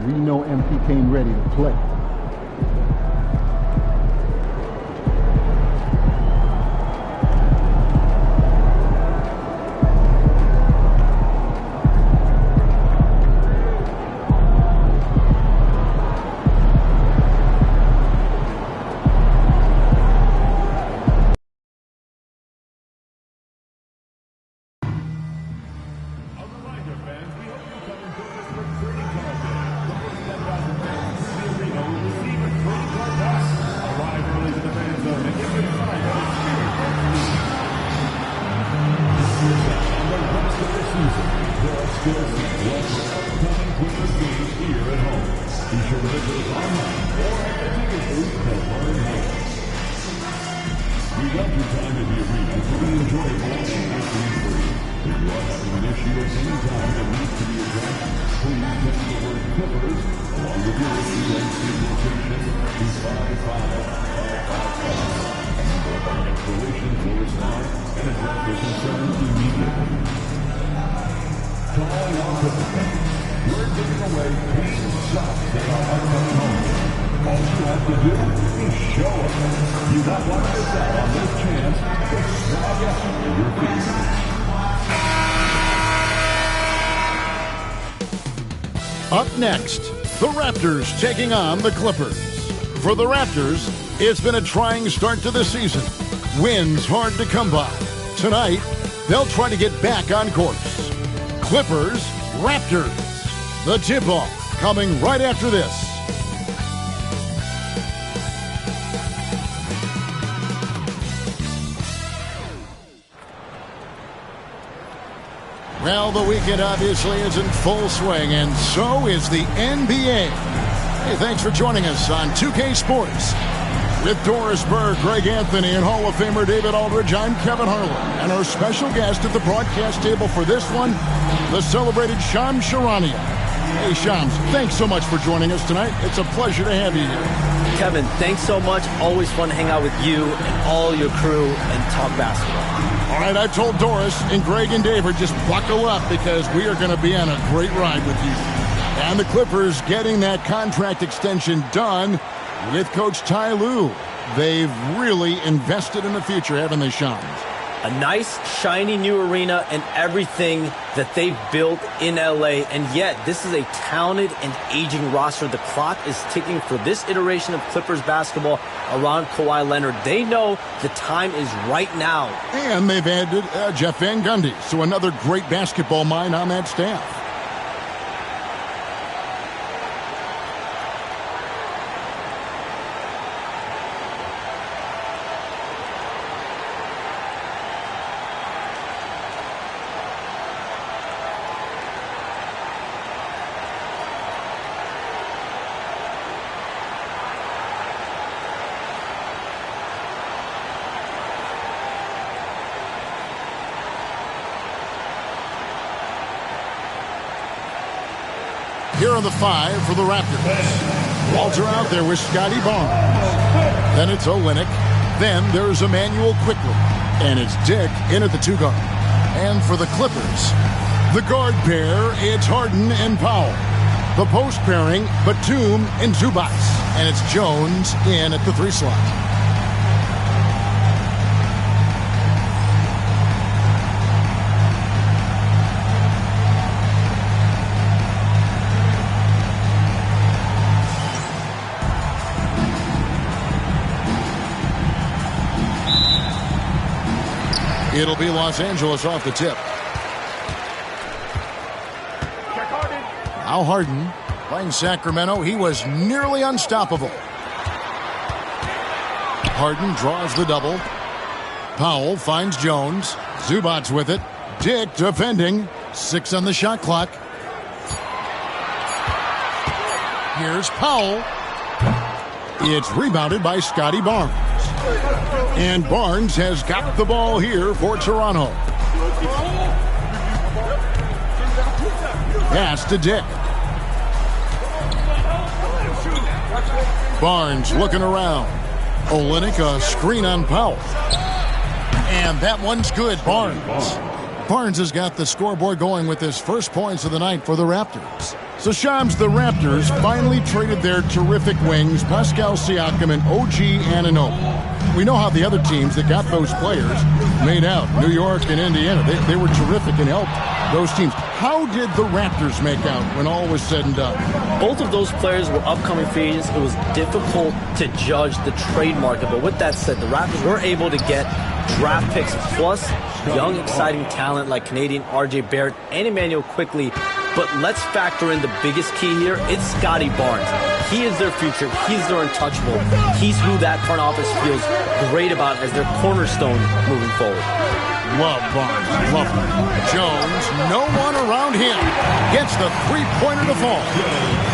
We know MP came ready to play. Up next, the Raptors taking on the Clippers. For the Raptors, it's been a trying start to the season. Wins hard to come by. Tonight, they'll try to get back on course. Clippers, Raptors. The tip-off coming right after this. Well, the weekend obviously is in full swing, and so is the NBA. Hey, thanks for joining us on 2K Sports. With Doris Burke, Greg Anthony, and Hall of Famer David Aldridge, I'm Kevin Harlan. And our special guest at the broadcast table for this one, the celebrated Shams Charania. Hey, Shams, thanks so much for joining us tonight. It's a pleasure to have you here. Kevin, thanks so much. Always fun to hang out with you and all your crew and talk basketball. All right, I've told Doris and Greg and David, just buckle up because we are going to be on a great ride with you. And the Clippers getting that contract extension done with Coach Ty Lue. They've really invested in the future, haven't they, Shams? A nice, shiny new arena and everything that they've built in LA. And yet, this is a talented and aging roster. The clock is ticking for this iteration of Clippers basketball around Kawhi Leonard. They know the time is right now. And they've added Jeff Van Gundy, so another great basketball mind on that staff. Here on the 5 for the Raptors. Walter out there with Scotty Barnes. Then it's Olynyk. Then there's Emmanuel quickly. And it's Dick in at the 2 guard. And for the Clippers, the guard pair, it's Harden and Powell. The post pairing, Batum and Zubac. And it's Jones in at the 3 slot. It'll be Los Angeles off the tip. Now Harden playing Sacramento. He was nearly unstoppable. Harden draws the double. Powell finds Jones. Zubac with it. Dick defending. 6 on the shot clock. Here's Powell. It's rebounded by Scotty Barnes. And Barnes has got the ball here for Toronto. Pass to Dick. Barnes looking around. Olynyk a screen on Powell. And that one's good. Barnes has got the scoreboard going with his first points of the night for the Raptors. So, Shams, the Raptors finally traded their terrific wings, Pascal Siakam and OG Anunoby. We know how the other teams that got those players made out. New York and Indiana, they were terrific and helped those teams. How did the Raptors make out when all was said and done? Both of those players were upcoming free agents. It was difficult to judge the trade market. But with that said, the Raptors were able to get draft picks plus young, exciting talent like Canadian R.J. Barrett and Emmanuel Quickley. But let's factor in the biggest key here. It's Scotty Barnes. He is their future. He's their untouchable. He's who that front office feels great about as their cornerstone moving forward. Love Barnes. Love him. Jones, no one around him. Gets the three-pointer to fall.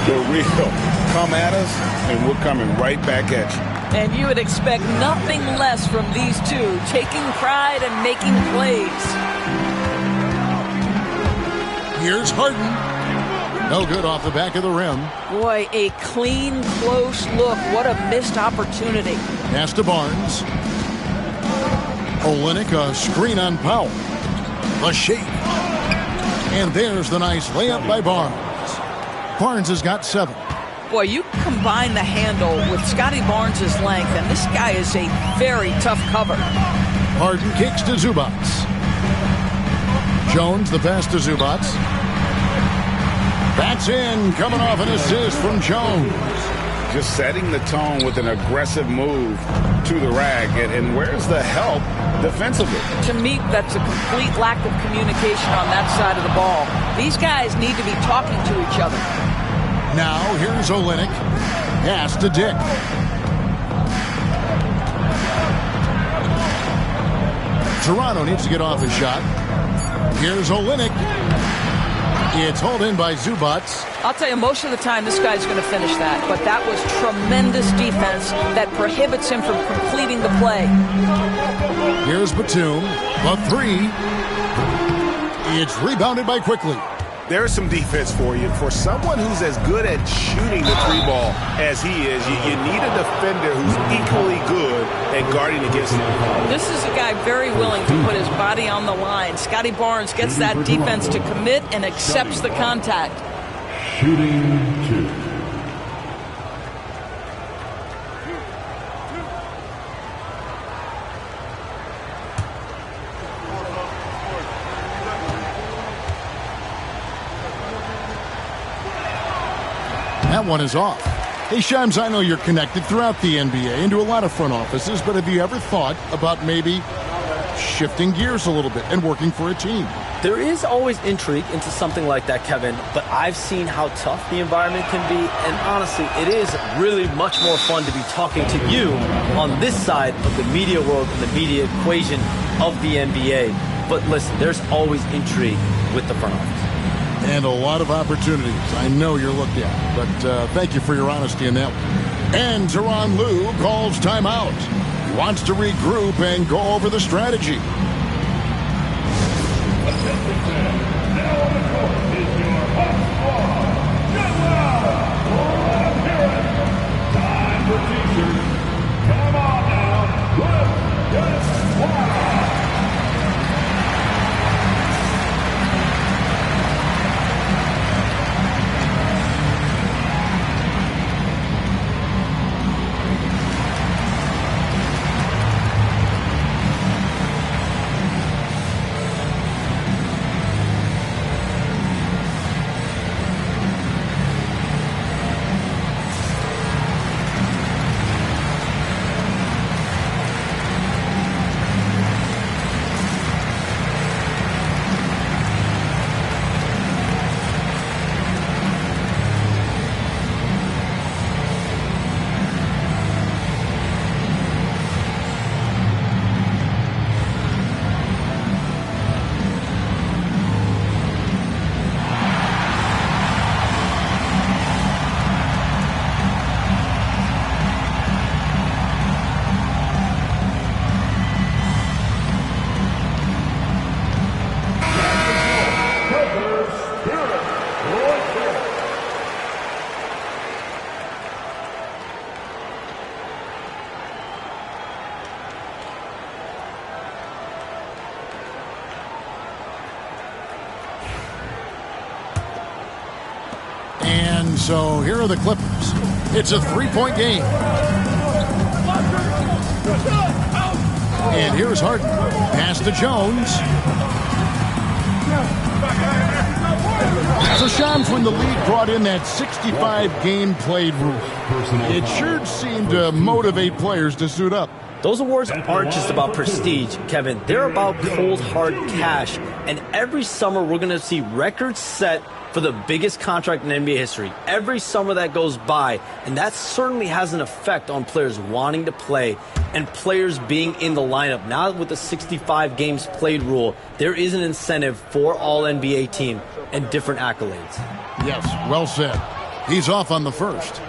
For real. Come at us, and we're coming right back at you. And you would expect nothing less from these two, taking pride and making plays. Here's Harden. No good off the back of the rim. Boy, a clean, close look. What a missed opportunity. Pass to Barnes. Olynyk, a screen on Powell. A shake. And there's the nice layup by Barnes. Barnes has got 7. Boy, you combine the handle with Scotty Barnes' length, and this guy is a very tough cover. Harden kicks to Zubac. Jones, the pass to Zubac. That's in, coming off an assist from Jones. Just setting the tone with an aggressive move to the rack. And where's the help defensively? To me, that's a complete lack of communication on that side of the ball. These guys need to be talking to each other. Now, here's Olynyk. Pass to Dick. Toronto needs to get off his shot. Here's Olynyk. It's hauled in by Zubac. I'll tell you, most of the time this guy's going to finish that, but that was tremendous defense that prohibits him from completing the play. Here's Batum. A 3. It's rebounded by Quickley. There's some defense for you. For someone who's as good at shooting the 3-ball as he is, you need a defender who's equally good at guarding against him. This is a guy very willing to put his body on the line. Scotty Barnes gets that defense to commit and accepts the contact. Shooting 2. That one is off. Hey, Shams, I know you're connected throughout the NBA into a lot of front offices, but have you ever thought about maybe shifting gears a little bit and working for a team? There is always intrigue into something like that, Kevin, but I've seen how tough the environment can be, and honestly, it is really much more fun to be talking to you on this side of the media world and the media equation of the NBA. But listen, there's always intrigue with the front office. And a lot of opportunities. I know you're looked at, but thank you for your honesty in that one. And Tyronn Lue calls timeout. He wants to regroup and go over the strategy. Now on the court is your hot squad. Time for t-shirts. Come on now. Let's get wild. And so here are the Clippers. It's a three-point game. And here's Harden. Pass to Jones. So Shams, when the league brought in that 65 game played rule, it sure seemed to motivate players to suit up. Those awards aren't just about prestige, Kevin. They're about cold, hard cash. And every summer, we're going to see records set for the biggest contract in NBA history. Every summer that goes by. And that certainly has an effect on players wanting to play and players being in the lineup. Now with the 65 games played rule, there is an incentive for all NBA team and different accolades. Yes, well said. He's off on the first.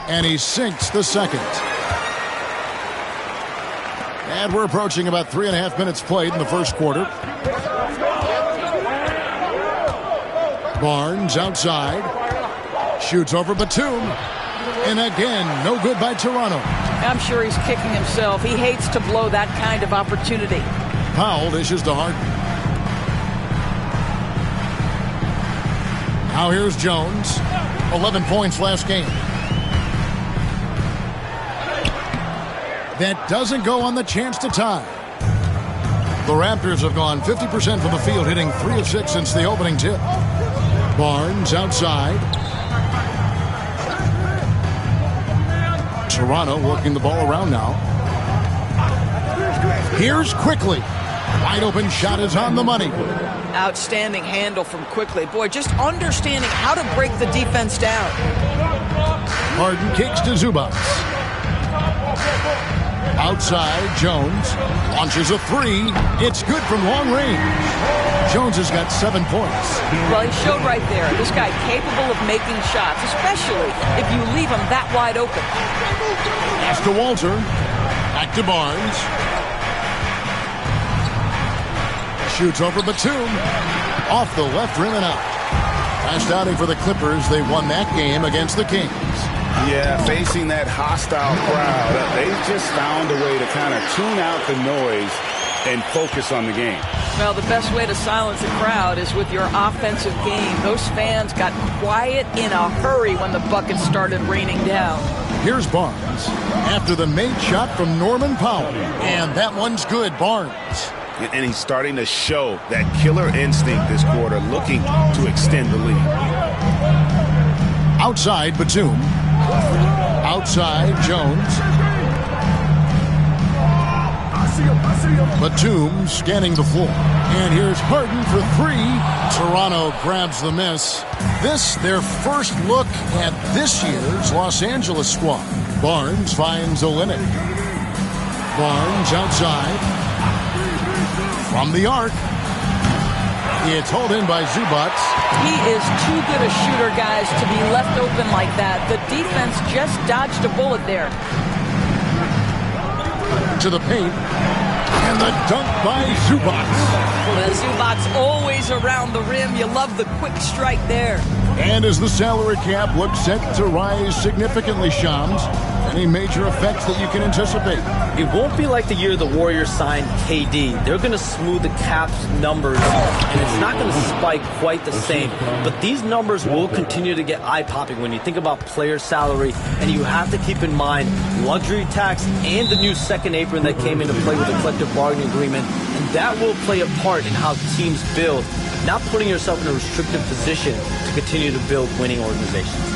And he sinks the second. And we're approaching about 3.5 minutes played in the first quarter. Barnes outside. Shoots over Batum. And again, no good by Toronto. I'm sure he's kicking himself. He hates to blow that kind of opportunity. Powell dishes to Harden. Now here's Jones. 11 points last game. That doesn't go on the chance to tie. The Raptors have gone 50% from the field, hitting 3 of 6 since the opening tip. Barnes outside. Toronto working the ball around now. Here's Quickly. Wide open shot is on the money. Outstanding handle from Quickly. Boy, just understanding how to break the defense down. Harden kicks to Zubac. Outside, Jones launches a three. It's good from long range. Jones has got 7 points. Well, he showed right there. This guy capable of making shots, especially if you leave him that wide open. Pass to Walter. Back to Barnes. Shoots over Batum. Off the left rim and out. Last outing for the Clippers. They won that game against the Kings. Yeah, facing that hostile crowd, they just found a way to kind of tune out the noise and focus on the game. Well, the best way to silence a crowd is with your offensive game. Those fans got quiet in a hurry when the buckets started raining down. Here's Barnes after the made shot from Norman Powell. And that one's good, Barnes. And he's starting to show that killer instinct this quarter, looking to extend the lead. Outside, Batum. Outside, Jones. Batum scanning the floor. And here's Harden for 3. Toronto grabs the miss. This, their first look at this year's Los Angeles squad. Barnes finds Olynyk. Barnes outside. From the arc. It's hauled in by Zubac. He is too good a shooter, guys, to be left open like that. The defense just dodged a bullet there. To the paint. And the dunk by Zubac. Well, Zubac always around the rim. You love the quick strike there. And as the salary cap looks set to rise significantly, Shams, any major effects that you can anticipate? It won't be like the year the Warriors signed KD. They're going to smooth the cap's numbers, and it's not going to spike quite the same. But these numbers will continue to get eye-popping when you think about player salary, and you have to keep in mind luxury tax and the new second apron that came into play with the collective bargaining agreement, and that will play a part in how teams build, not putting yourself in a restrictive position to continue to build winning organizations.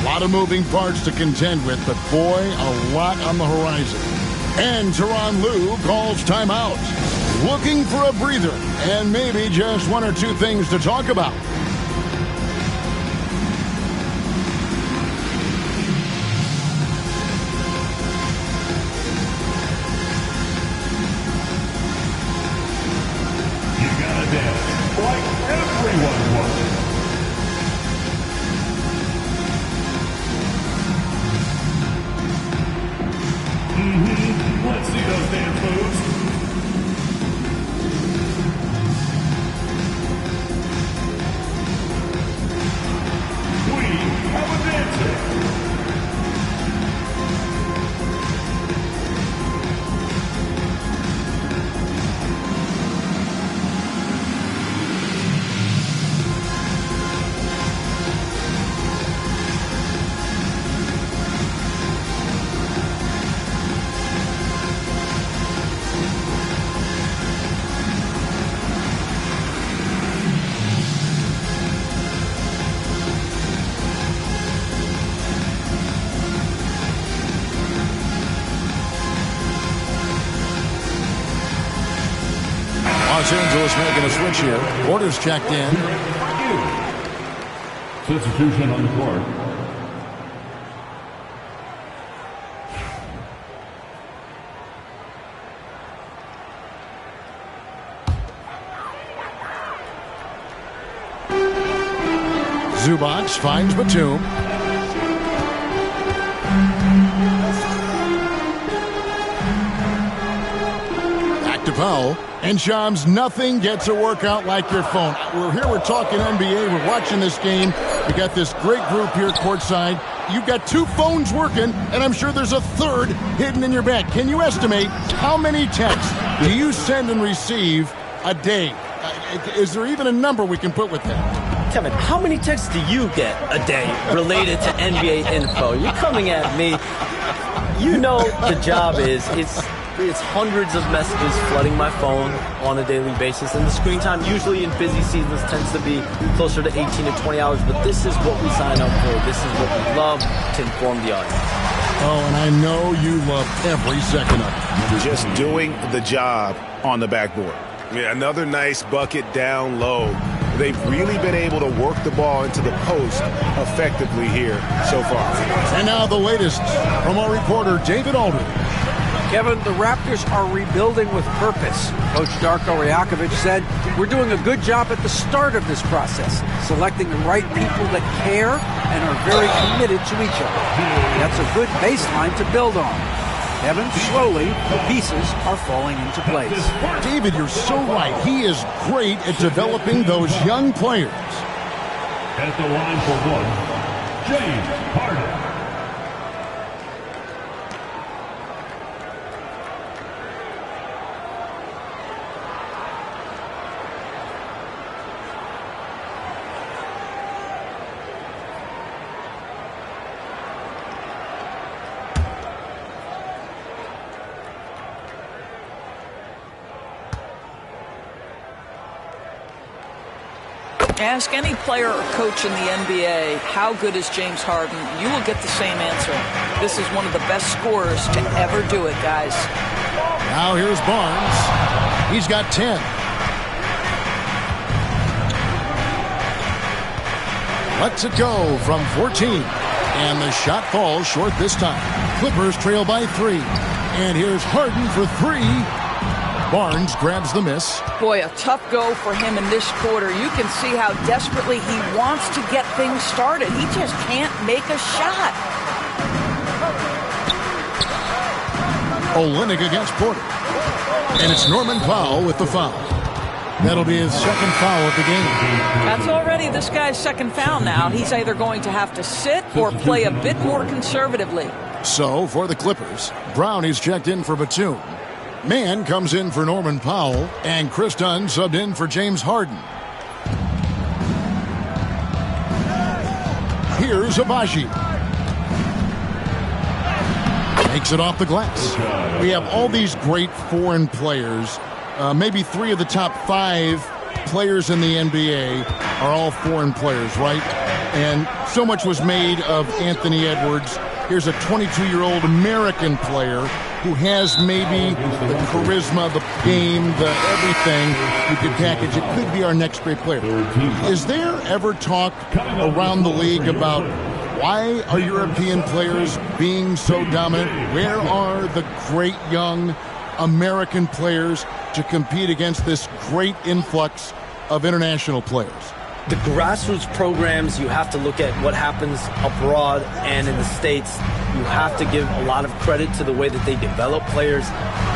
A lot of moving parts to contend with, but boy, a lot on the horizon. And Tyronn Lue calls timeout. Looking for a breather and maybe just 1 or 2 things to talk about. You gotta dance like everyone wants. Let's see those dance moves. We have a dancer. Los Angeles making a switch here. Porter's checked in. Substitution on the court. Zubac finds Batum. Back to Powell. And Shams, nothing gets a workout like your phone. We're talking NBA. We're watching this game. We got this great group here courtside. You've got two phones working, and I'm sure there's a third hidden in your bag. Can you estimate how many texts do you send and receive a day? Is there even a number we can put with that? Kevin, how many texts do you get a day related to NBA info? You're coming at me. You know the job is, it's hundreds of messages flooding my phone on a daily basis. And the screen time usually in busy seasons tends to be closer to 18 to 20 hours. But this is what we sign up for. This is what we love to inform the audience. Oh, and I know you love every second of it. Just doing the job on the backboard. Yeah, another nice bucket down low. They've really been able to work the ball into the post effectively here so far. And now the latest from our reporter, David Aldridge. Kevin, the Raptors are rebuilding with purpose. Coach Darko Rajakovic said, "We're doing a good job at the start of this process, selecting the right people that care and are very committed to each other. That's a good baseline to build on." Kevin, slowly, the pieces are falling into place. David, you're so right. He is great at developing those young players. At the line for one, James Harden. Ask any player or coach in the NBA, how good is James Harden? You will get the same answer. This is one of the best scorers to ever do it, guys. Now here's Barnes. He's got 10. Lets it go from 14. And the shot falls short this time. Clippers trail by 3. And here's Harden for 3. Barnes grabs the miss. Boy, a tough go for him in this quarter. You can see how desperately he wants to get things started. He just can't make a shot. Olynyk against Porter. And it's Norman Powell with the foul. That'll be his second foul of the game. That's already this guy's second foul now. He's either going to have to sit or play a bit more conservatively. So, for the Clippers, Brown is checked in for Batum. Mann comes in for Norman Powell, and Chris Dunn subbed in for James Harden. Here's Abaji. Makes it off the glass. We have all these great foreign players. Maybe 3 of the top 5 players in the NBA are all foreign players, right? And so much was made of Anthony Edwards. Here's a 22-year-old American player who has maybe the charisma, the game, the everything you could package. It could be our next great player. Is there ever talk around the league about why are European players being so dominant? Where are the great young American players to compete against this great influx of international players? The grassroots programs, you have to look at what happens abroad and in the States. You have to give a lot of credit to the way that they develop players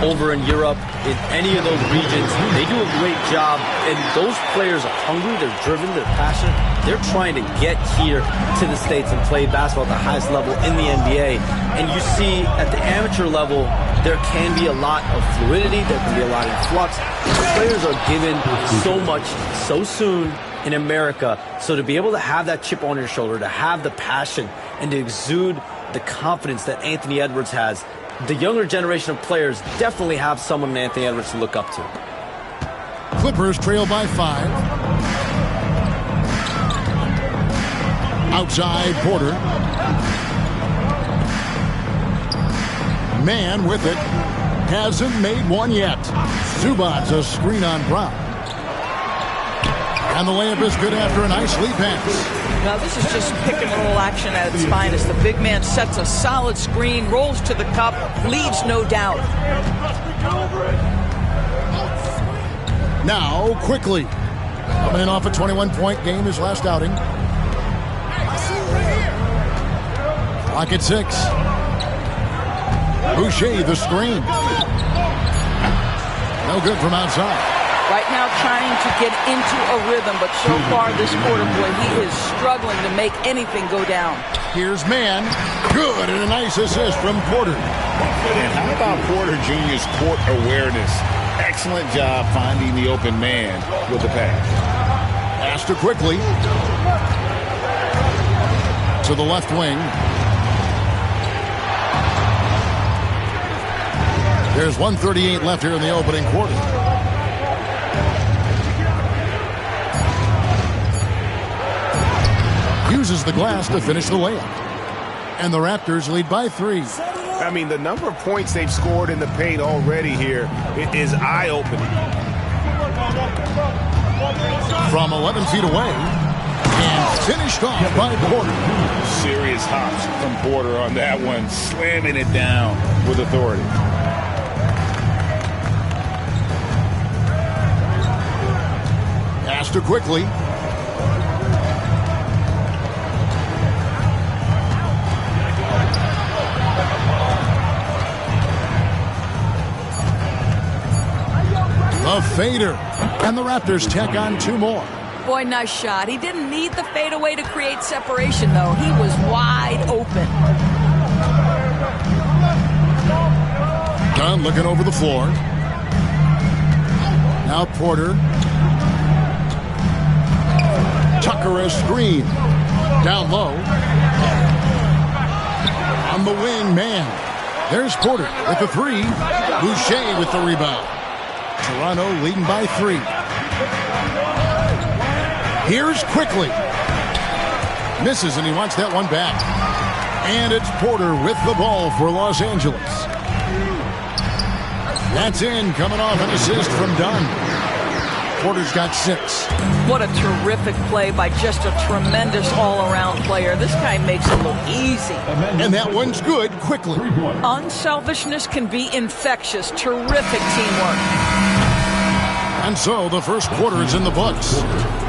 over in Europe. In any of those regions, they do a great job. And those players are hungry, they're driven, they're passionate. They're trying to get here to the States and play basketball at the highest level in the NBA. And you see at the amateur level, there can be a lot of fluidity, there can be a lot of flux. The players are given so much so soon in America. So to be able to have that chip on your shoulder, to have the passion, and to exude the confidence that Anthony Edwards has, the younger generation of players definitely have someone in Anthony Edwards to look up to. Clippers trail by 5. Outside Porter. Mann with it. Hasn't made one yet. Zubac's a screen on Brown. And the layup is good after a nice lead pass. Now this is just pick and roll action at its finest. The big man sets a solid screen, rolls to the cup, leaves no doubt. Now, quickly. Coming in off a 21-point game his last outing. Clock at 6. Boucher, the screen. No good from outside. Right now trying to get into a rhythm, but so far this quarter, boy, he is struggling to make anything go down. Here's Mann. Good, and a nice assist from Porter. And how about Porter Jr.'s court awareness? Excellent job finding the open man with the pass. Pass to quickly. To the left wing. There's 1:38 left here in the opening quarter. Uses the glass to finish the layup. And the Raptors lead by 3. I mean, the number of points they've scored in the paint already here is eye-opening. From 11 feet away. And finished off by Porter. Serious hops from Porter on that one. Slamming it down with authority. Pass to quickly. A fader. And the Raptors tack on 2 more. Boy, nice shot. He didn't need the fadeaway to create separation, though. He was wide open. Dunn looking over the floor. Now Porter. Tucker a screen. Down low. On the wing, man. There's Porter with the 3. Boucher with the rebound. Toronto leading by 3. Here's quickly. Misses, and he wants that one back. And it's Porter with the ball for Los Angeles. That's in, coming off an assist from Dunn. Porter's got 6. What a terrific play by just a tremendous all-around player. This guy makes it look easy. And that one's good, quickly. Unselfishness can be infectious. Terrific teamwork. And so the first quarter is in the books.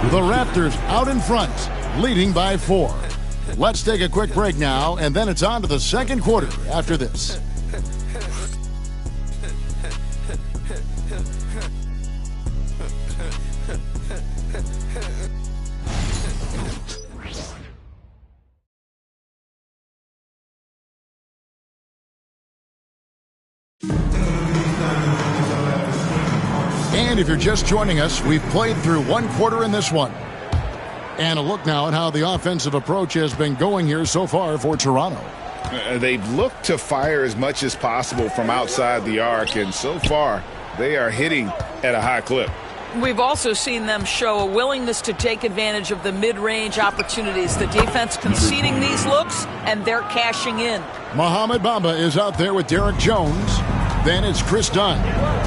The Raptors out in front, leading by 4. Let's take a quick break now, and then it's on to the second quarter after this. And if you're just joining us, we've played through 1 quarter in this one. And a look now at how the offensive approach has been going here so far for Toronto. They've looked to fire as much as possible from outside the arc, and so far they are hitting at a high clip. We've also seen them show a willingness to take advantage of the mid-range opportunities. The defense conceding these looks, and they're cashing in. Mohamed Bamba is out there with Derek Jones. Then it's Chris Dunn.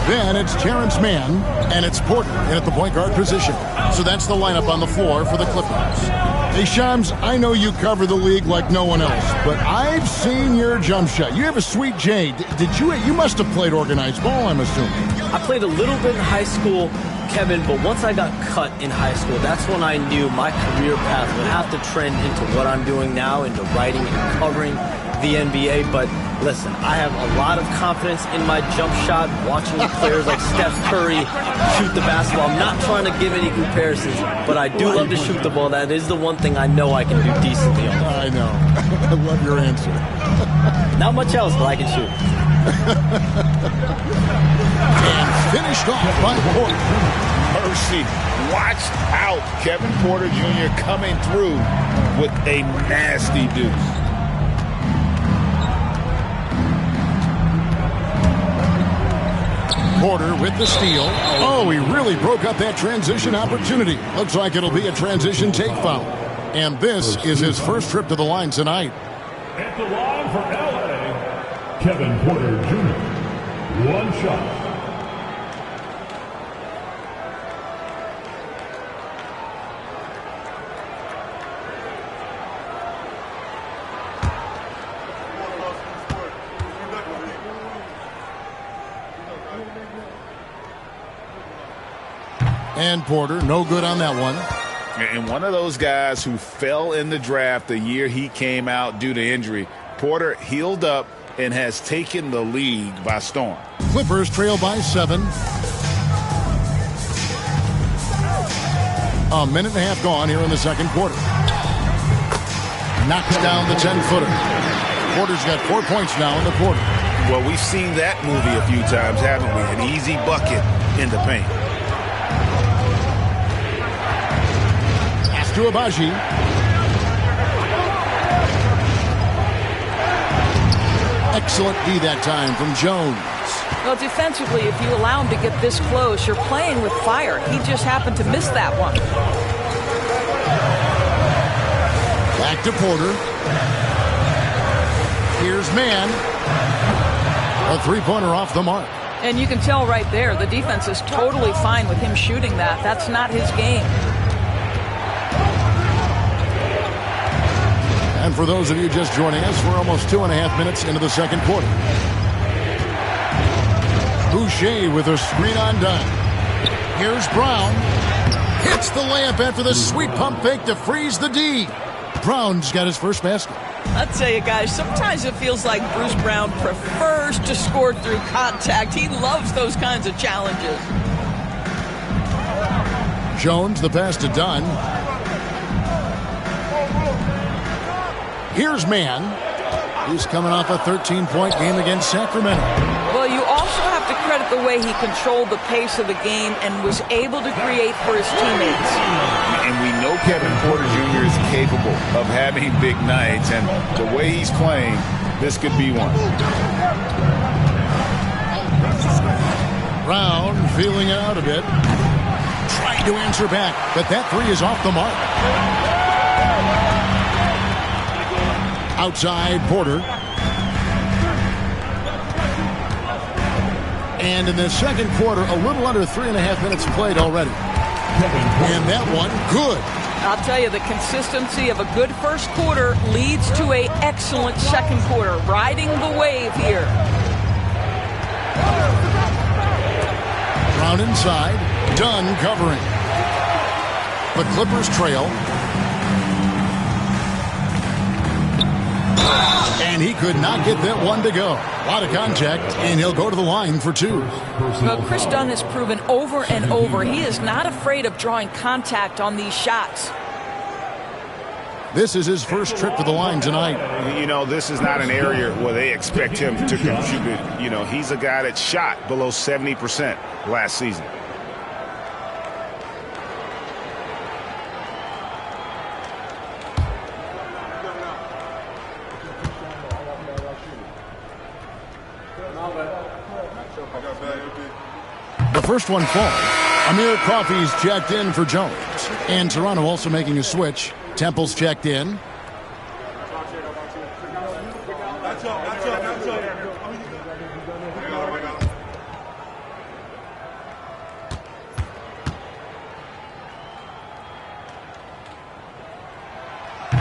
Then it's Terrence Mann. And it's Porter in at the point guard position. So that's the lineup on the floor for the Clippers. Hey, Shams, I know you cover the league like no one else, but I've seen your jump shot. You have a sweet J. You must have played organized ball, I'm assuming. I played a little bit in high school, Kevin, but once I got cut in high school, that's when I knew my career path would have to trend into what I'm doing now, into writing and covering the NBA. But listen, I have a lot of confidence in my jump shot, watching players like Steph Curry shoot the basketball. I'm not trying to give any comparisons, but I do love to shoot the ball. That is the one thing I know I can do decently on. I know. I love your answer. Not much else, but I can shoot. And finished off by Porter. Mercy. Watch out. Kevin Porter Jr. coming through with a nasty deuce. Porter with the steal. Oh, he really broke up that transition opportunity. Looks like it'll be a transition take foul. And this is his first trip to the line tonight. At the line for L.A., Kevin Porter Jr. 1 shot. And Porter, no good on that one. And one of those guys who fell in the draft the year he came out due to injury. Porter healed up and has taken the league by storm. Clippers trail by 7. A minute and a half gone here in the second quarter. Knocks down the 10-footer. Porter's got 4 points now in the quarter. Well, we've seen that movie a few times, haven't we? An easy bucket in the paint. Pass to Abaji. Excellent D that time from Jones. Well, defensively, if you allow him to get this close, you're playing with fire. He just happened to miss that one. Back to Porter. Here's Mann. A three-pointer off the mark. And you can tell right there, the defense is totally fine with him shooting that. That's not his game. And for those of you just joining us, we're almost 2.5 minutes into the second quarter. Boucher with a screen on done. Here's Brown. Hits the layup after the sweet pump fake to freeze the D. Brown's got his first basket. I'll tell you guys, sometimes it feels like Bruce Brown prefers to score through contact. He loves those kinds of challenges. Jones, the pass to Dunn. Here's Mann. He's coming off a 13-point game against Sacramento. Well, you also have to credit the way he controlled the pace of the game and was able to create for his teammates. And we know Kevin Porter Jr. is capable of having big nights, and the way he's playing, this could be one. Brown feeling it out a bit. Trying to answer back, but that three is off the mark. Outside Porter. And in the second quarter, a little under 3.5 minutes played already. And that one, good. I'll tell you, the consistency of a good first quarter leads to an excellent second quarter. Riding the wave here. Brown inside. Dunn covering. The Clippers trail. And he could not get that one to go. A lot of contact, and he'll go to the line for 2. Well, Chris Dunn has proven over and over he is not afraid of drawing contact on these shots. This is his first trip to the line tonight. You know, this is not an area where they expect him to contribute. You know, he's a guy that shot below 70% last season. The first one falls. Amir Coffey's checked in for Jones. And Toronto also making a switch. Temple's checked in.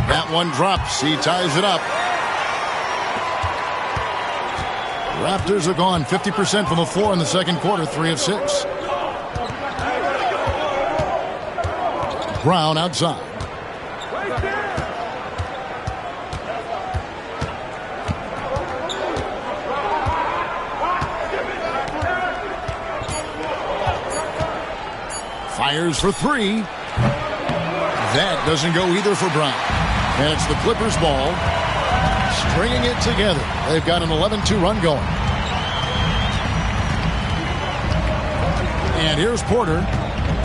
That one drops. He ties it up. Raptors are gone 50% from the floor in the second quarter, 3 of 6. Brown outside. Fires for 3. That doesn't go either for Brown. And it's the Clippers ball. Stringing it together. They've got an 11-2 run going. And here's Porter.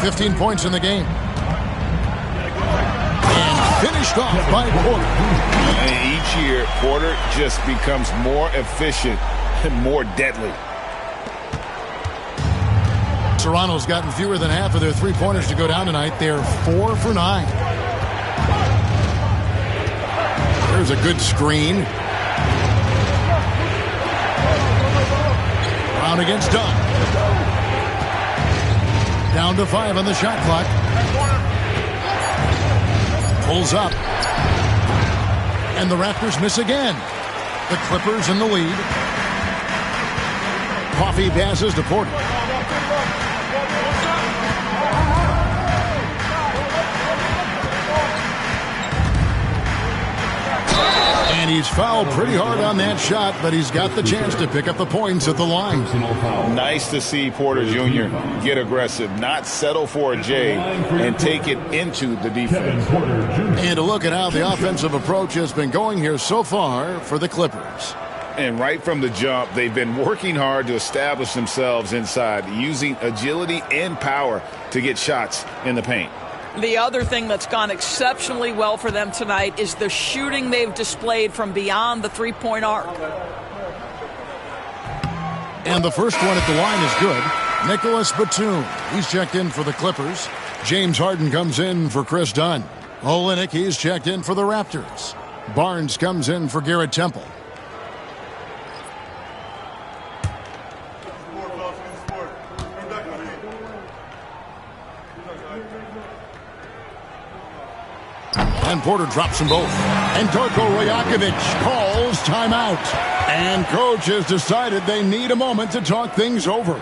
15 points in the game. And finished off by Porter. And each year, Porter just becomes more efficient and more deadly. Toronto's gotten fewer than half of their three-pointers to go down tonight. They're 4 for 9. There's a good screen. Brown against Dunn. Down to 5 on the shot clock. Pulls up. And the Raptors miss again. The Clippers in the lead. Coffey passes to Porter. And he's fouled pretty hard on that shot, but he's got the chance to pick up the points at the line. Nice to see Porter Jr. get aggressive, not settle for a J, and take it into the defense. And to look at how the offensive approach has been going here so far for the Clippers. And right from the jump, they've been working hard to establish themselves inside, using agility and power to get shots in the paint. The other thing that's gone exceptionally well for them tonight is the shooting they've displayed from beyond the three-point arc. And the first one at the line is good. Nicholas Batum. He's checked in for the Clippers. James Harden comes in for Chris Dunn. Olynyk, he's checked in for the Raptors. Barnes comes in for Garrett Temple. And Porter drops them both. And Darko Rajakovic calls timeout. And coach has decided they need a moment to talk things over.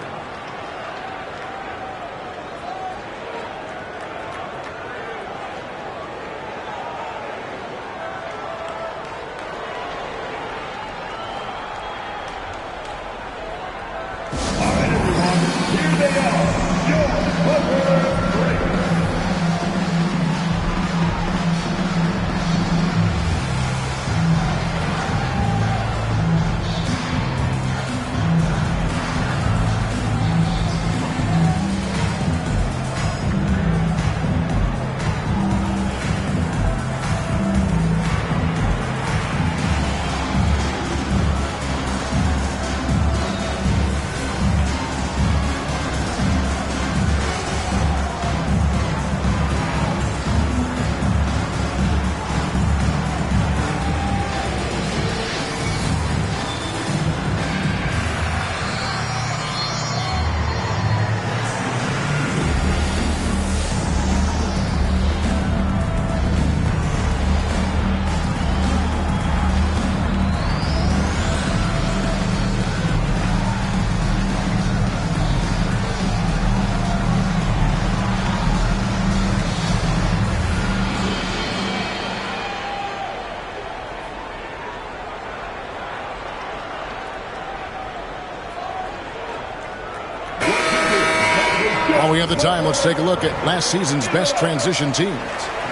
While we have the time, let's take a look at last season's best transition teams.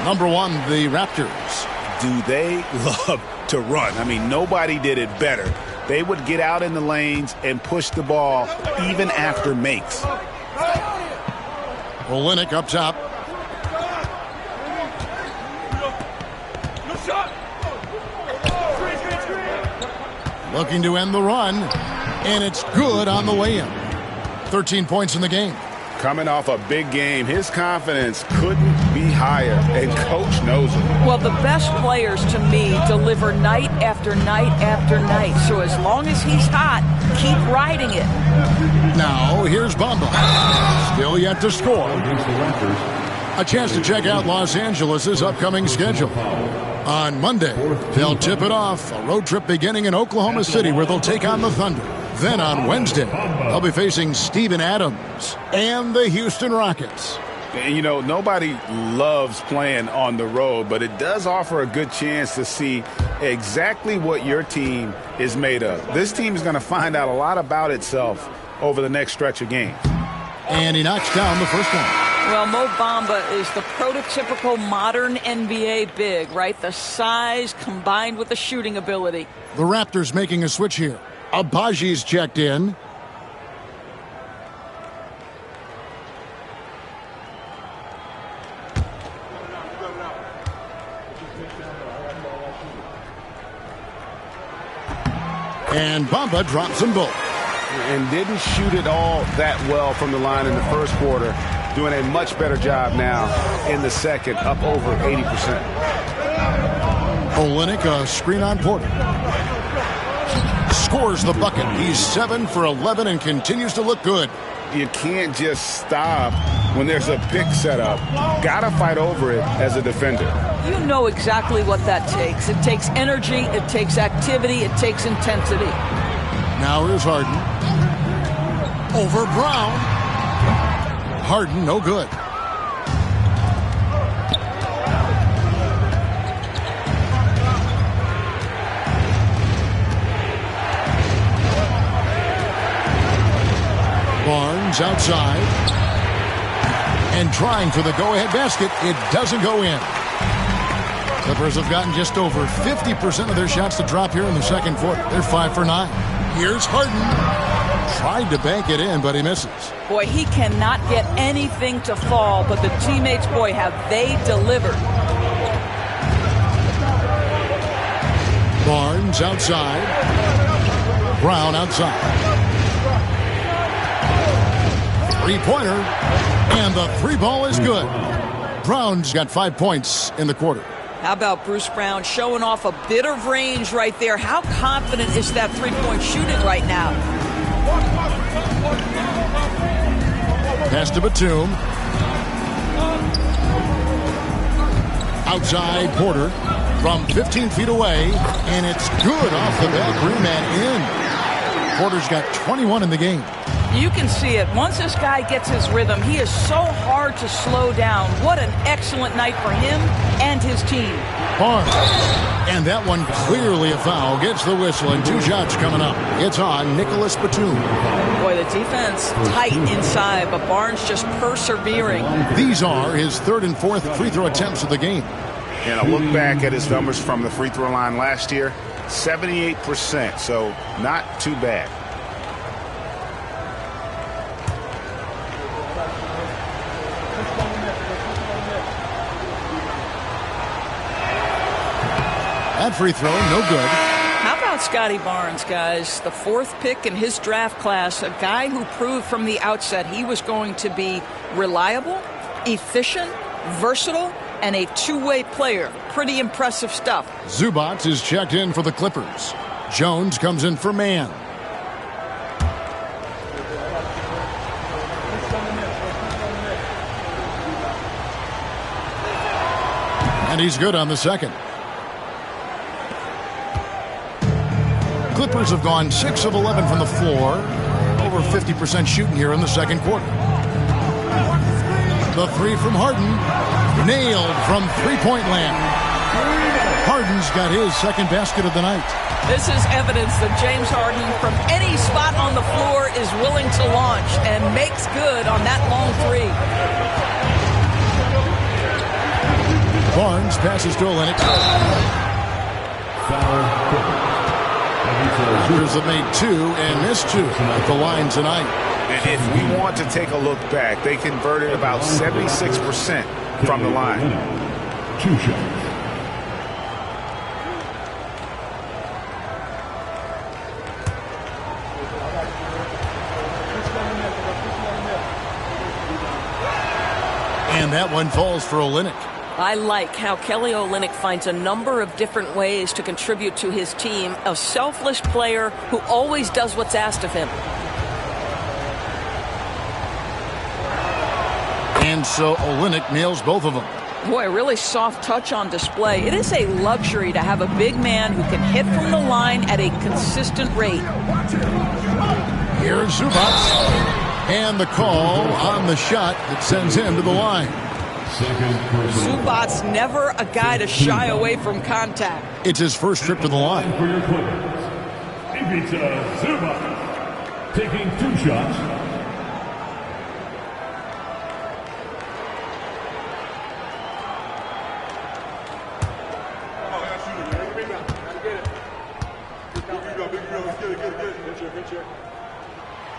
Number one, the Raptors. Do they love to run? I mean, nobody did it better. They would get out in the lanes and push the ball even after makes. Olynyk up top. Looking to end the run, and it's good on the way in. 13 points in the game. Coming off a big game, his confidence couldn't be higher, and coach knows it. Well, the best players, to me, deliver night after night after night. So as long as he's hot, keep riding it. Now, here's Bamba. Still yet to score. A chance to check out Los Angeles' upcoming schedule. On Monday, they'll tip it off. A road trip beginning in Oklahoma City where they'll take on the Thunder. Then on Wednesday, they'll be facing Steven Adams and the Houston Rockets. And, you know, nobody loves playing on the road, but it does offer a good chance to see exactly what your team is made of. This team is going to find out a lot about itself over the next stretch of games. And he knocks down the first one. Well, Mo Bamba is the prototypical modern NBA big, right? The size combined with the shooting ability. The Raptors making a switch here. Abaji's checked in. And Bamba drops them both. And didn't shoot it all that well from the line in the first quarter. Doing a much better job now in the second, up over 80%. Olynyk, a screen on Porter. Scores the bucket. He's 7 for 11 and continues to look good. You can't just stop when there's a pick set up. Gotta fight over it as a defender. You know exactly what that takes. It takes energy, it takes activity, it takes intensity. Now here's Harden. Over Brown. Harden, no good. Barnes outside. And trying for the go-ahead basket. It doesn't go in. Clippers have gotten just over 50% of their shots to drop here in the second quarter. They're 5 for 9. Here's Harden. Tried to bank it in, but he misses. Boy, he cannot get anything to fall, but the teammates, boy, have they delivered. Barnes outside. Brown outside. Three-pointer. And the three ball is good. Brown's got 5 points in the quarter. How about Bruce Brown showing off a bit of range right there? How confident is that three-point shooting right now? Pass to Batum. Outside Porter from 15 feet away. And it's good off the back rim and in. Porter's got 21 in the game. You can see it. Once this guy gets his rhythm, he is so hard to slow down. What an excellent night for him and his team. Barnes. And that one clearly a foul. Gets the whistle and 2 shots coming up. It's on Nicholas Batum. Boy, the defense tight inside, but Barnes just persevering. These are his 3rd and 4th free throw attempts of the game. And a look back at his numbers from the free throw line last year, 78%, so not too bad. That free throw, no good. How about Scotty Barnes, guys? The 4th pick in his draft class, a guy who proved from the outset he was going to be reliable, efficient, versatile, and a two-way player. Pretty impressive stuff. Zubac is checked in for the Clippers. Jones comes in for Mann. And he's good on the second. Clippers have gone 6 of 11 from the floor. Over 50% shooting here in the second quarter. The three from Harden. Nailed from three-point land. Harden's got his second basket of the night. This is evidence that James Harden, from any spot on the floor, is willing to launch and makes good on that long three. Barnes passes to Olenek. Shooters have made 2 and missed 2 at the line tonight. And if we want to take a look back, they converted about 76% from the line. 2 shots. And that one falls for Olenek. I like how Kelly Olynyk finds a number of different ways to contribute to his team. A selfless player who always does what's asked of him. And so Olynyk nails both of them. Boy, really soft touch on display. It is a luxury to have a big man who can hit from the line at a consistent rate. Here's Zubac. And the call on the shot that sends him to the line. Zubac's never a guy to shy away from contact. It's his first trip to the line. For your Clippers, Ivica Zubac taking 2 shots.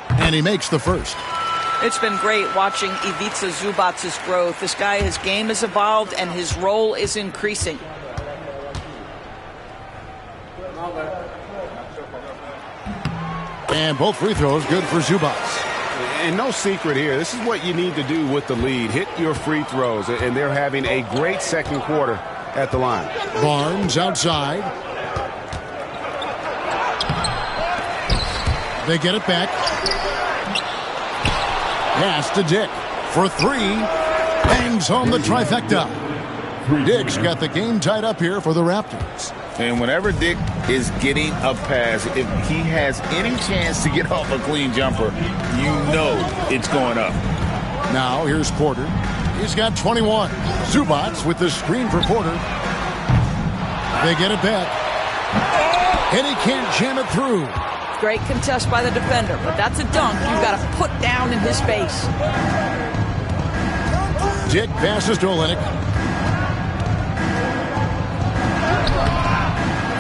And he makes the first. It's been great watching Ivica Zubac's growth. This guy, his game has evolved and his role is increasing. And both free throws good for Zubac. And no secret here. This is what you need to do with the lead. Hit your free throws. And they're having a great second quarter at the line. Barnes outside. They get it back. Pass to Dick for 3. Bangs home the trifecta. Dick's got the game tied up here for the Raptors. And whenever Dick is getting a pass, if he has any chance to get off a clean jumper, you know it's going up. Now here's Porter. He's got 21. Zubac with the screen for Porter. They get it back. And he can't jam it through. Great contest by the defender, but that's a dunk you've got to put down in his face. Dick passes to Olynyk.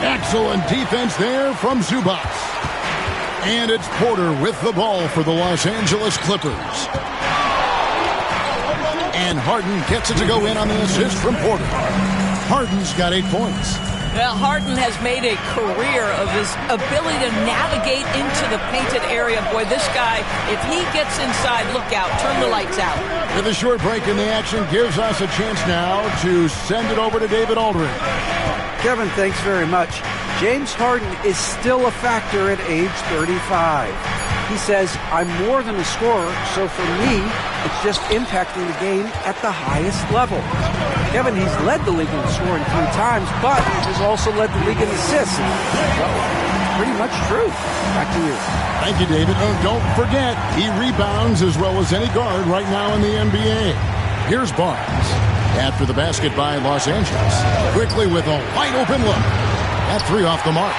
Excellent defense there from Zubac. And it's Porter with the ball for the Los Angeles Clippers. And Harden gets it to go in on the assist from Porter. Harden's got 8 points. Well, Harden has made a career of his ability to navigate into the painted area. Boy, this guy, if he gets inside, look out, turn the lights out. With a short break in the action, gives us a chance now to send it over to David Aldridge. Kevin, thanks very much. James Harden is still a factor at age 35. He says, I'm more than a scorer, so for me, it's just impacting the game at the highest level. Kevin, he's led the league in scoring 3 times, but he's also led the league in assists. Well, pretty much true. Back to you. Thank you, David. And don't forget, he rebounds as well as any guard right now in the NBA. Here's Barnes. After the basket by Los Angeles. Quickly with a wide open look. That 3 off the mark.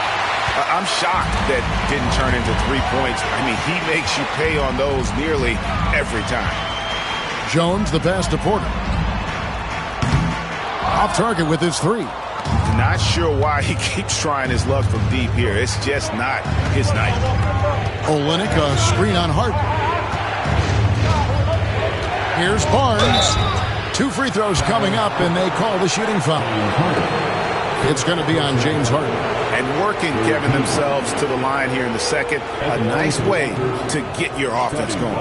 I'm shocked that didn't turn into 3 points. I mean, he makes you pay on those nearly every time. Jones, the pass to Porter. Off target with his 3. Not sure why he keeps trying his luck from deep here. It's just not his night. Olynyk, a screen on Harden. Here's Barnes. 2 free throws coming up, and they call the shooting foul. It's going to be on James Harden. And working, Kevin, themselves to the line here in the second. A nice way to get your offense going.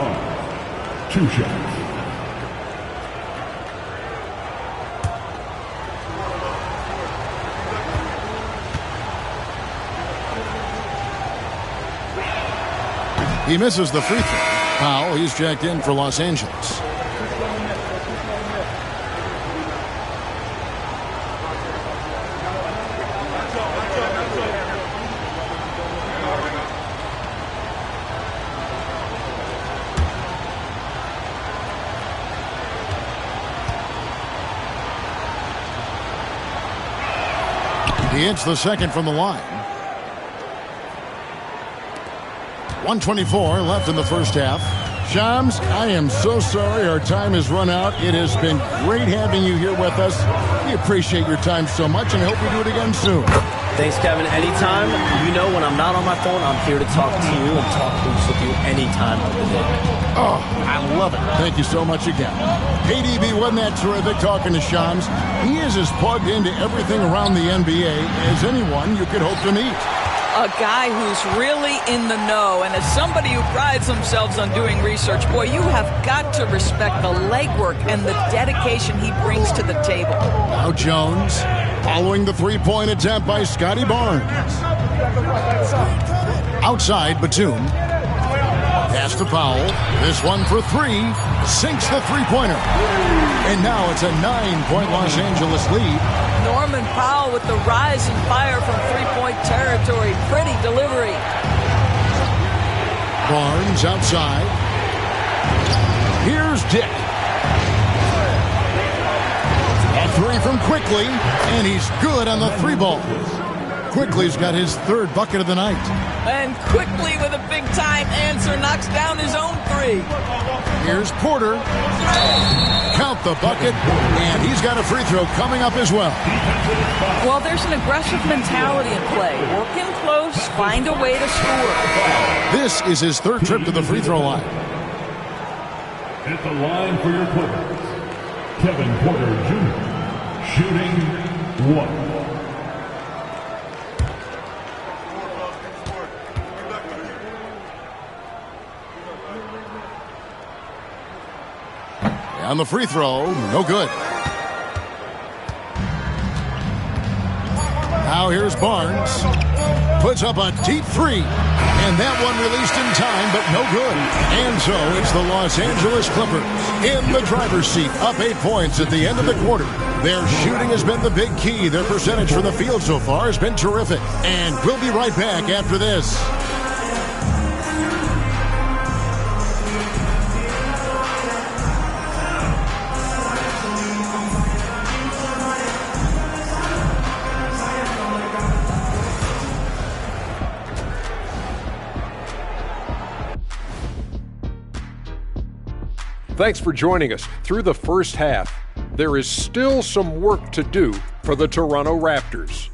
2 shots. He misses the free throw. Powell, he's checked in for Los Angeles. He hits the second from the line. 1:24 left in the first half. Shams, I am so sorry our time has run out. It has been great having you here with us. We appreciate your time so much and hope we do it again soon. Thanks, Kevin. Anytime. You know when I'm not on my phone, I'm here to talk to you and talk hoops with you anytime of the day. Oh, I love it. Thank you so much again. ADB, wasn't that terrific talking to Shams? He is as plugged into everything around the NBA as anyone you could hope to meet. A guy who's really in the know, and as somebody who prides themselves on doing research, boy, you have got to respect the legwork and the dedication he brings to the table. Now Jones, following the three-point attempt by Scotty Barnes. Outside, Batum. Pass to Powell. This one for 3. Sinks the three-pointer. And now it's a 9-point Los Angeles lead. Norman Powell with the rise and fire from three-point territory. Pretty delivery. Barnes outside. Here's Dick. A 3 from Quickly, and he's good on the 3-ball. Quickly's got his 3rd bucket of the night. And Quickly with a big-time answer knocks down his own 3. Here's Porter. Count the bucket, and he's got a free throw coming up as well. Well, there's an aggressive mentality in play. Work in close, find a way to score. This is his 3rd trip to the free throw line. At the line for your Clippers, Kevin Porter Jr. shooting 1. On the free throw, no good. Now here's Barnes. Puts up a deep 3. And that one released in time, but no good. And so it's the Los Angeles Clippers in the driver's seat, up 8 points at the end of the quarter. Their shooting has been the big key. Their percentage from the field so far has been terrific. And we'll be right back after this. Thanks for joining us through the first half. There is still some work to do for the Toronto Raptors.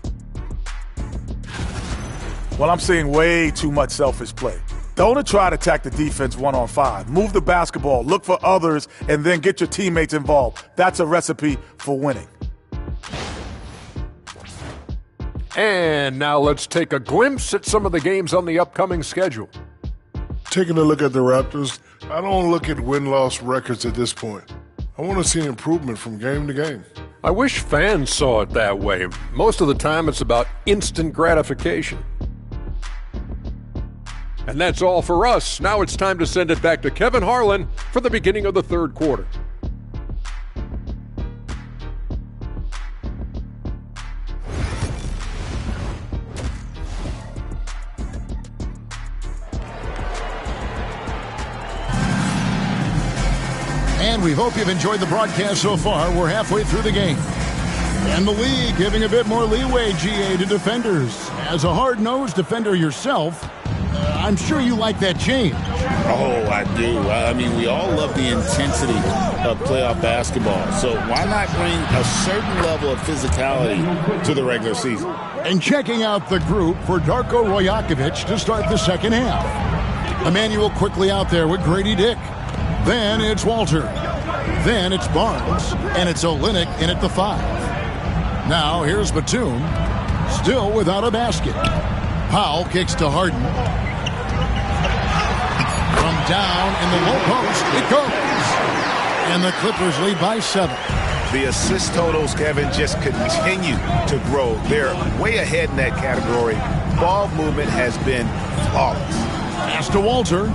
Well, I'm seeing way too much selfish play. Don't try to attack the defense 1-on-5. Move the basketball, look for others, and then get your teammates involved. That's a recipe for winning. And now let's take a glimpse at some of the games on the upcoming schedule. Taking a look at the Raptors, I don't look at win-loss records at this point. I want to see improvement from game to game. I wish fans saw it that way. Most of the time it's about instant gratification. And that's all for us. Now it's time to send it back to Kevin Harlan for the beginning of the third quarter. And we hope you've enjoyed the broadcast so far. We're halfway through the game. And the league giving a bit more leeway, GA, to defenders. As a hard-nosed defender yourself, I'm sure you like that change. Oh, I do. I mean, we all love the intensity of playoff basketball. So why not bring a certain level of physicality to the regular season? And checking out the group for Darko Rajakovic to start the second half. Emmanuel quickly out there with Grady Dick. Then it's Walter. Then it's Barnes. And it's Olynyk in at the 5. Now here's Batum, still without a basket. Powell kicks to Harden. From down in the low post, it goes. And the Clippers lead by 7. The assist totals, Kevin, just continue to grow. They're way ahead in that category. Ball movement has been flawless. Pass to Walter.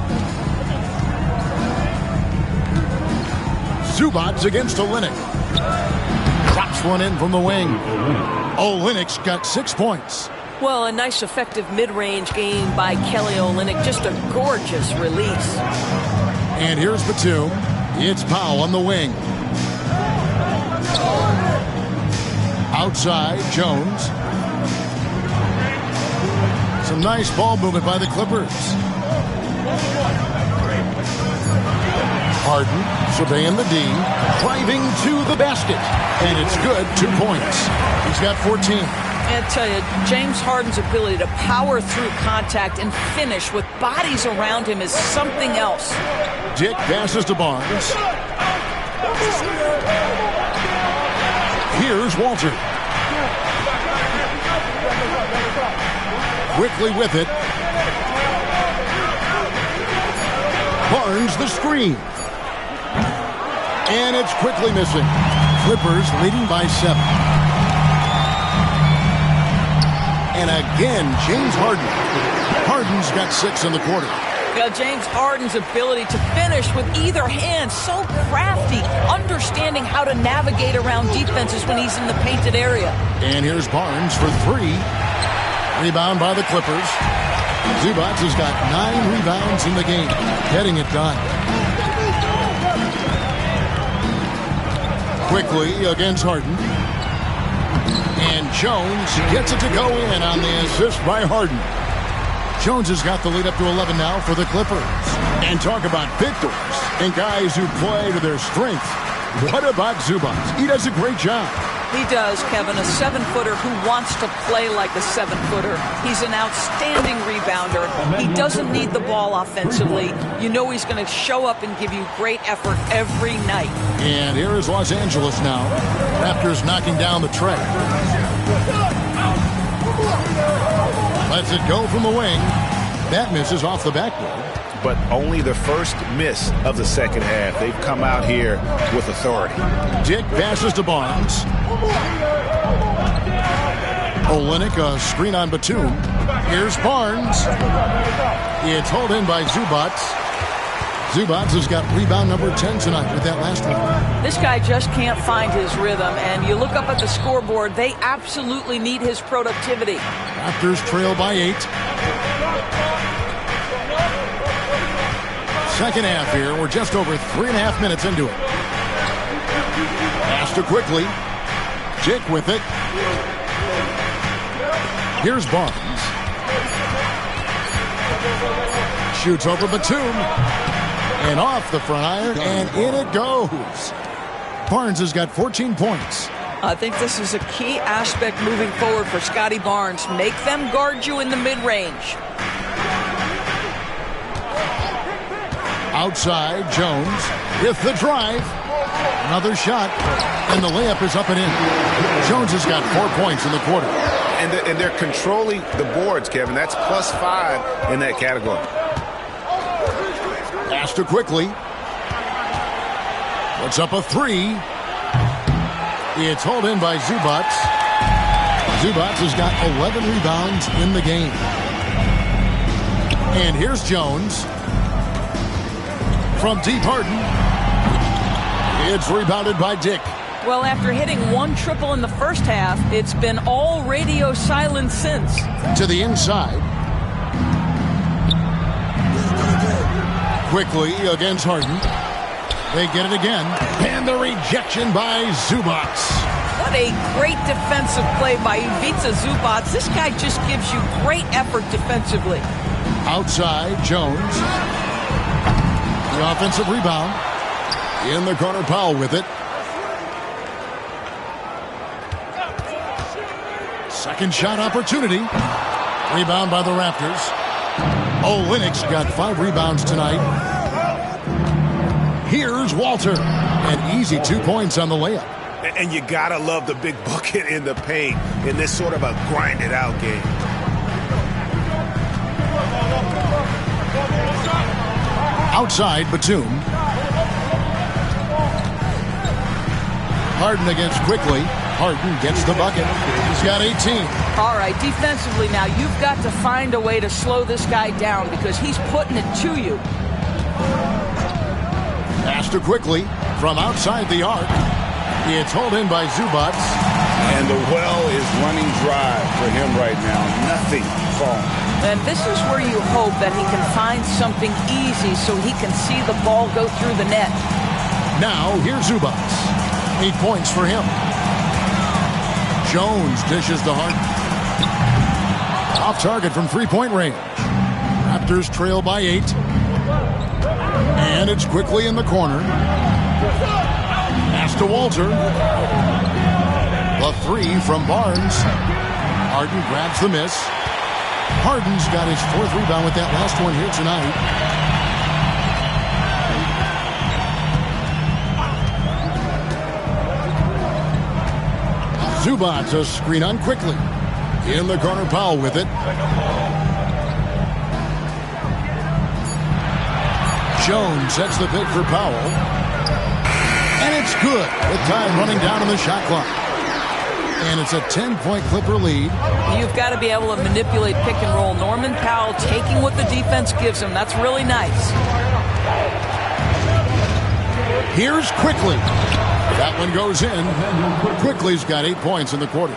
Zubats against Olynyk. Drops one in from the wing. Olynyk's got 6 points. Well, a nice effective mid-range game by Kelly Olynyk. Just a gorgeous release. And here's Batum. It's Powell on the wing. Outside, Jones. Some nice ball movement by the Clippers. Harden surveying the D, driving to the basket. And it's good, 2 points. He's got 14. I tell you, James Harden's ability to power through contact and finish with bodies around him is something else. Dick passes to Barnes. Here's Walter. Quickly with it. Barnes the screen. And it's quickly missing. Clippers leading by 7. And again, James Harden. Harden's got 6 in the quarter. James Harden's ability to finish with either hand, so crafty, understanding how to navigate around defenses when he's in the painted area. And here's Barnes for 3. Rebound by the Clippers. Zubats has got 9 rebounds in the game, getting it done. Quickly against Harden. And Jones gets it to go in on the assist by Harden. Jones has got the lead up to 11 now for the Clippers. And talk about victors and guys who play to their strength. What about Zubats? He does a great job. He does, Kevin, a 7-footer who wants to play like a 7-footer. He's an outstanding rebounder. He doesn't need the ball offensively. You know he's going to show up and give you great effort every night. And here is Los Angeles now. Raptors knocking down the tray. Lets it go from the wing. That misses off the backboard. But only the first miss of the second half. They've come out here with authority. Dick passes to Barnes. Olynyk, a screen on Batum. Here's Barnes. It's hauled in by Zubats. Zubats has got rebound number 10 tonight with that last one. This guy just can't find his rhythm, and you look up at the scoreboard, they absolutely need his productivity. Raptors trail by 8. Second half here. We're just over 3.5 minutes into it. Pass to quickly. Dick with it. Here's Barnes. Shoots over Batum. And off the front iron, and in it goes. Barnes has got 14 points. I think this is a key aspect moving forward for Scotty Barnes. Make them guard you in the mid-range. Outside, Jones with the drive. Another shot, and the layup is up and in. Jones has got 4 points in the quarter. And they're controlling the boards, Kevin. That's +5 in that category. Pass to Quickly. Puts up a 3. It's hauled in by Zubats. Zubats has got 11 rebounds in the game. And here's Jones. From deep, Harden. It's rebounded by Dick. Well, after hitting 1 triple in the first half, it's been all radio silence since. To the inside. Quickly against Harden. They get it again. And the rejection by Zubats. What a great defensive play by Ivica Zubats. This guy just gives you great effort defensively. Outside, Jones. The offensive rebound. In the corner, Powell with it. Second shot opportunity. Rebound by the Raptors. Olynyk's got 5 rebounds tonight. Here's Walter. An easy 2 points on the layup. And you gotta love the big bucket in the paint in this sort of a grinded out game. Outside, Batum. Harden against Quickly. Harden gets the bucket. He's got 18. All right, defensively now, you've got to find a way to slow this guy down because he's putting it to you. Pass to Quickly from outside the arc. It's hauled in by Zubats. And the well is running dry for him right now. Nothing falling. And this is where you hope that he can find something easy so he can see the ball go through the net. Now, here's Zubats. 8 points for him. Jones dishes to Harden. Off target from 3-point range. Raptors trail by 8. And it's Quickly in the corner. Pass to Walter. The 3 from Barnes. Harden grabs the miss. Harden's got his 4th rebound with that last one here tonight. Zubats a screen on Quickly. In the corner, Powell with it. Jones sets the pick for Powell. And it's good with time running down on the shot clock. And it's a 10-point Clipper lead. You've got to be able to manipulate pick and roll. Norman Powell taking what the defense gives him. That's really nice. Here's Quickly. That one goes in. Quickly's got 8 points in the quarter.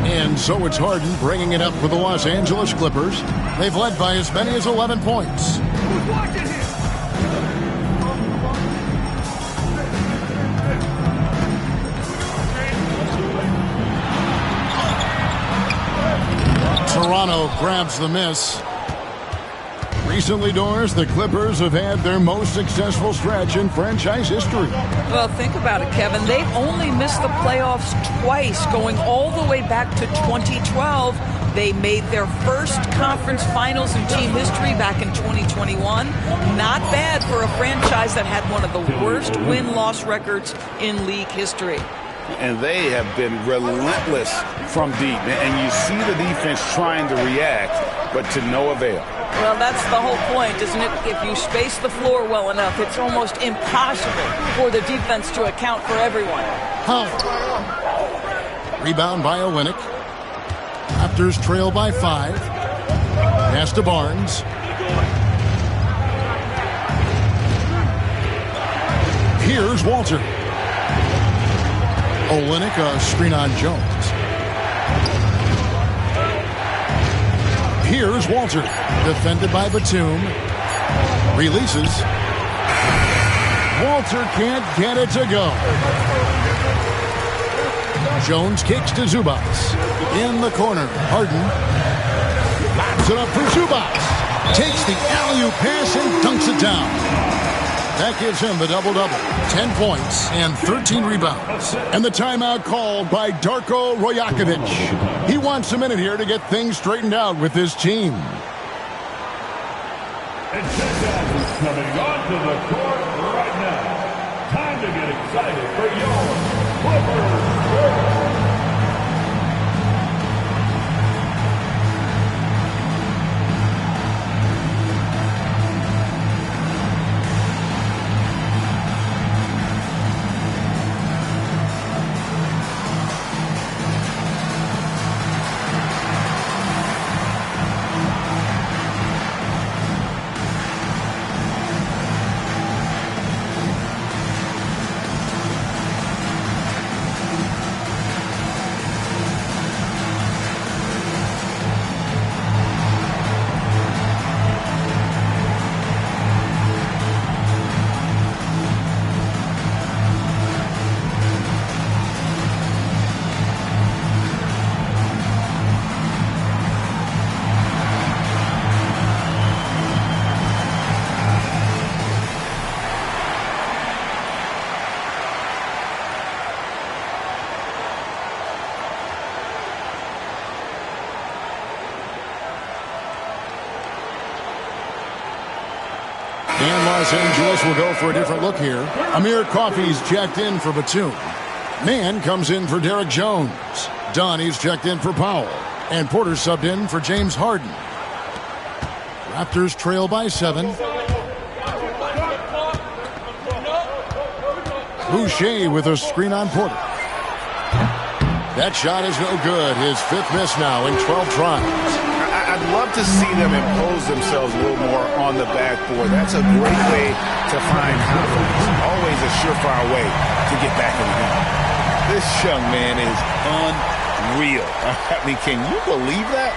And so it's Harden bringing it up for the Los Angeles Clippers. They've led by as many as 11 points. Toronto grabs the miss. Recently, Doris, the Clippers have had their most successful stretch in franchise history. Well, think about it, Kevin. They've only missed the playoffs twice, going all the way back to 2012. They made their first conference finals in team history back in 2021. Not bad for a franchise that had one of the worst win-loss records in league history. And they have been relentless from deep. And you see the defense trying to react, but to no avail. Well, that's the whole point, isn't it? If you space the floor well enough, it's almost impossible for the defense to account for everyone. Rebound by Olynyk. Raptors trail by 5. Pass to Barnes. Here's Walter. Olynyk, a screen on Jones. Here's Walter. Defended by Batum. Releases. Walter can't get it to go. Jones kicks to Zubats. In the corner, Harden. Backs it up for Zubats. Takes the alley-oop pass and dunks it down. That gives him the double-double. 10 points and 13 rebounds. And the timeout called by Darko Rajakovic. He wants a minute here to get things straightened out with his team. And check-out is coming onto the court right now. Time to get excited for your Clippers. And Los Angeles will go for a different look here. Amir Coffey's checked in for Batum. Mann comes in for Derek Jones. Donnie's checked in for Powell. And Porter subbed in for James Harden. Raptors trail by 7. Boucher with a screen on Porter. That shot is no good. His 5th miss now in 12 tries. I'd love to see them impose themselves a little more on the backboard. That's a great way to find confidence. Always a surefire way to get back in the game. This young man is unreal. I mean, can you believe that?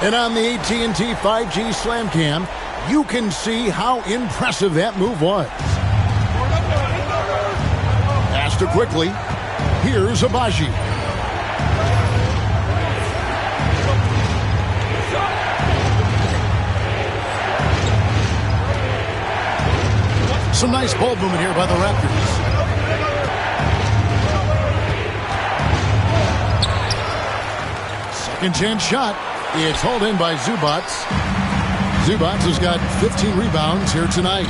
And on the AT&T 5G Slam Cam, you can see how impressive that move was. Faster quickly. Here's Abaji. Some nice ball movement here by the Raptors. Second chance shot. It's hauled in by Zubac. Zubac has got 15 rebounds here tonight.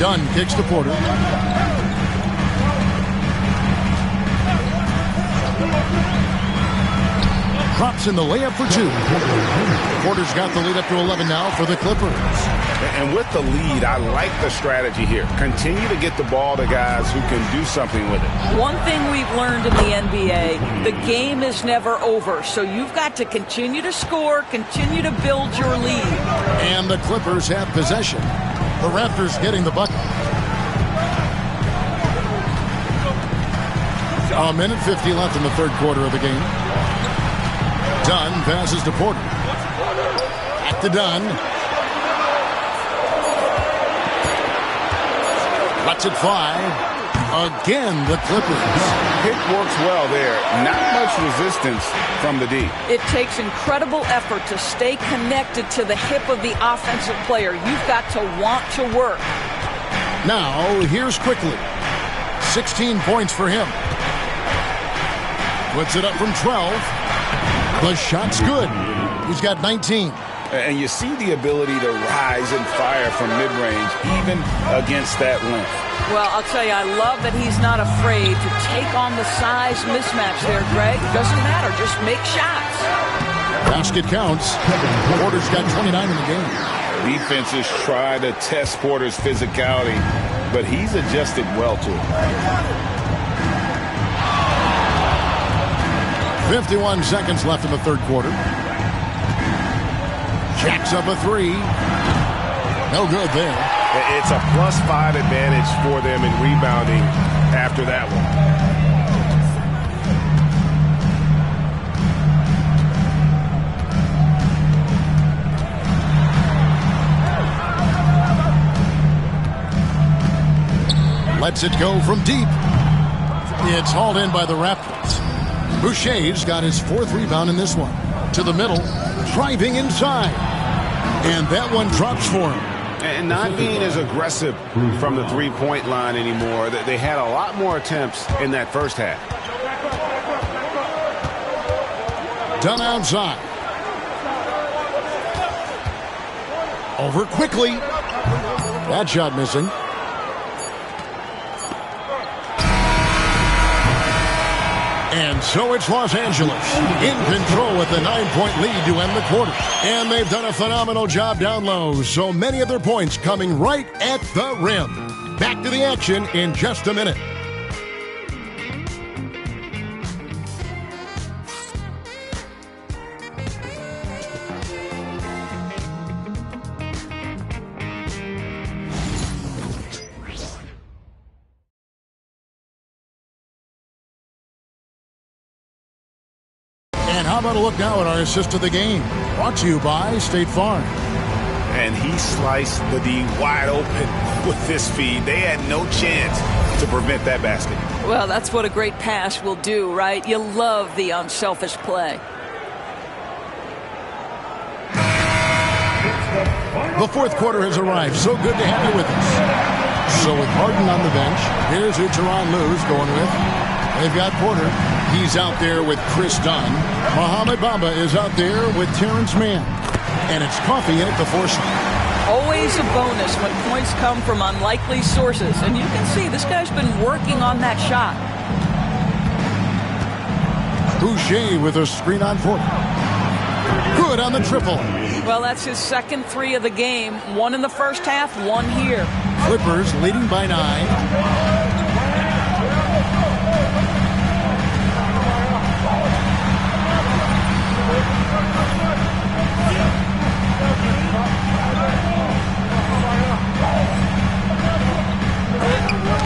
Dunn kicks to Porter. Drops in the layup for 2. Porter's got the lead up to 11 now for the Clippers. And with the lead, I like the strategy here. Continue to get the ball to guys who can do something with it. One thing we've learned in the NBA, the game is never over. So you've got to continue to score, continue to build your lead. And the Clippers have possession. The Raptors getting the bucket. A minute 50 left in the third quarter of the game. Dunn passes to Porter. Back to Dunn. Lets it fly. Again, the Clippers. Pick works well there. Not much resistance from the D. It takes incredible effort to stay connected to the hip of the offensive player. You've got to want to work. Now, here's Quickly. 16 points for him. Puts it up from 12. The shot's good. He's got 19. And you see the ability to rise and fire from mid-range, even against that length. Well, I'll tell you, I love that he's not afraid to take on the size mismatch there, Greg. Doesn't matter. Just make shots. Basket counts. Porter's got 29 in the game. Defenses try to test Porter's physicality, but he's adjusted well to it. 51 seconds left in the third quarter. Jacks up a 3. No good there. It's a +5 advantage for them in rebounding after that one. Lets it go from deep. It's hauled in by the Raptors. Boucher's got his 4th rebound in this one. To the middle, driving inside. And that one drops for him. And not being as aggressive from the three-point line anymore. They had a lot more attempts in that first half. Done outside. Over quickly. That shot missing. And so it's Los Angeles in control with a 9-point lead to end the quarter. And they've done a phenomenal job down low. So many of their points coming right at the rim. Back to the action in just a minute. And how about a look now at our assist of the game? Brought to you by State Farm. And he sliced the D wide open with this feed. They had no chance to prevent that basket. Well, that's what a great pass will do, right? You love the unselfish play. The fourth quarter has arrived. So good to have you with us. So with Harden on the bench, here's who Tyronn Lue's going with. They've got Porter. He's out there with Chris Dunn. Mohamed Bamba is out there with Terrence Mann. And it's Coffee in at the four spot. Always a bonus when points come from unlikely sources. And you can see this guy's been working on that shot. Boucher with a screen on Porter. Good on the triple. Well, that's his second three of the game. One in the first half, one here. Clippers leading by 9.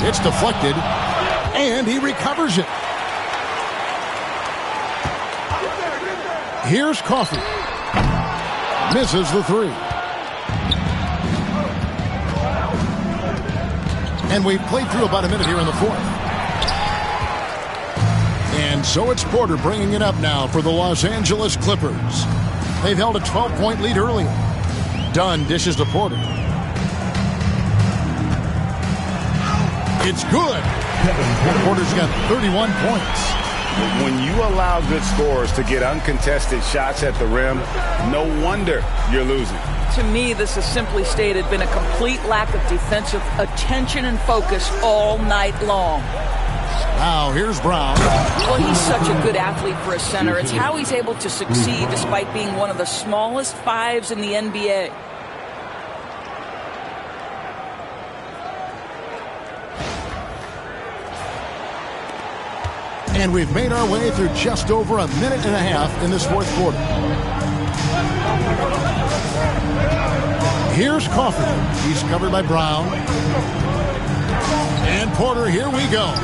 It's deflected, and he recovers it. Here's Coffee. Misses the three. And we've played through about a minute here in the fourth. And so it's Porter bringing it up now for the Los Angeles Clippers. They've held a 12-point lead earlier. Dunn dishes to Porter. It's good. Porter's got 31 points. When you allow good scorers to get uncontested shots at the rim, no wonder you're losing. To me, this has simply stated been a complete lack of defensive attention and focus all night long. Now, here's Brown. Well, he's such a good athlete for a center. It's how he's able to succeed despite being one of the smallest fives in the NBA. And we've made our way through just over a minute and a half in this fourth quarter. Here's Coffee. He's covered by Brown. And Porter, here we go.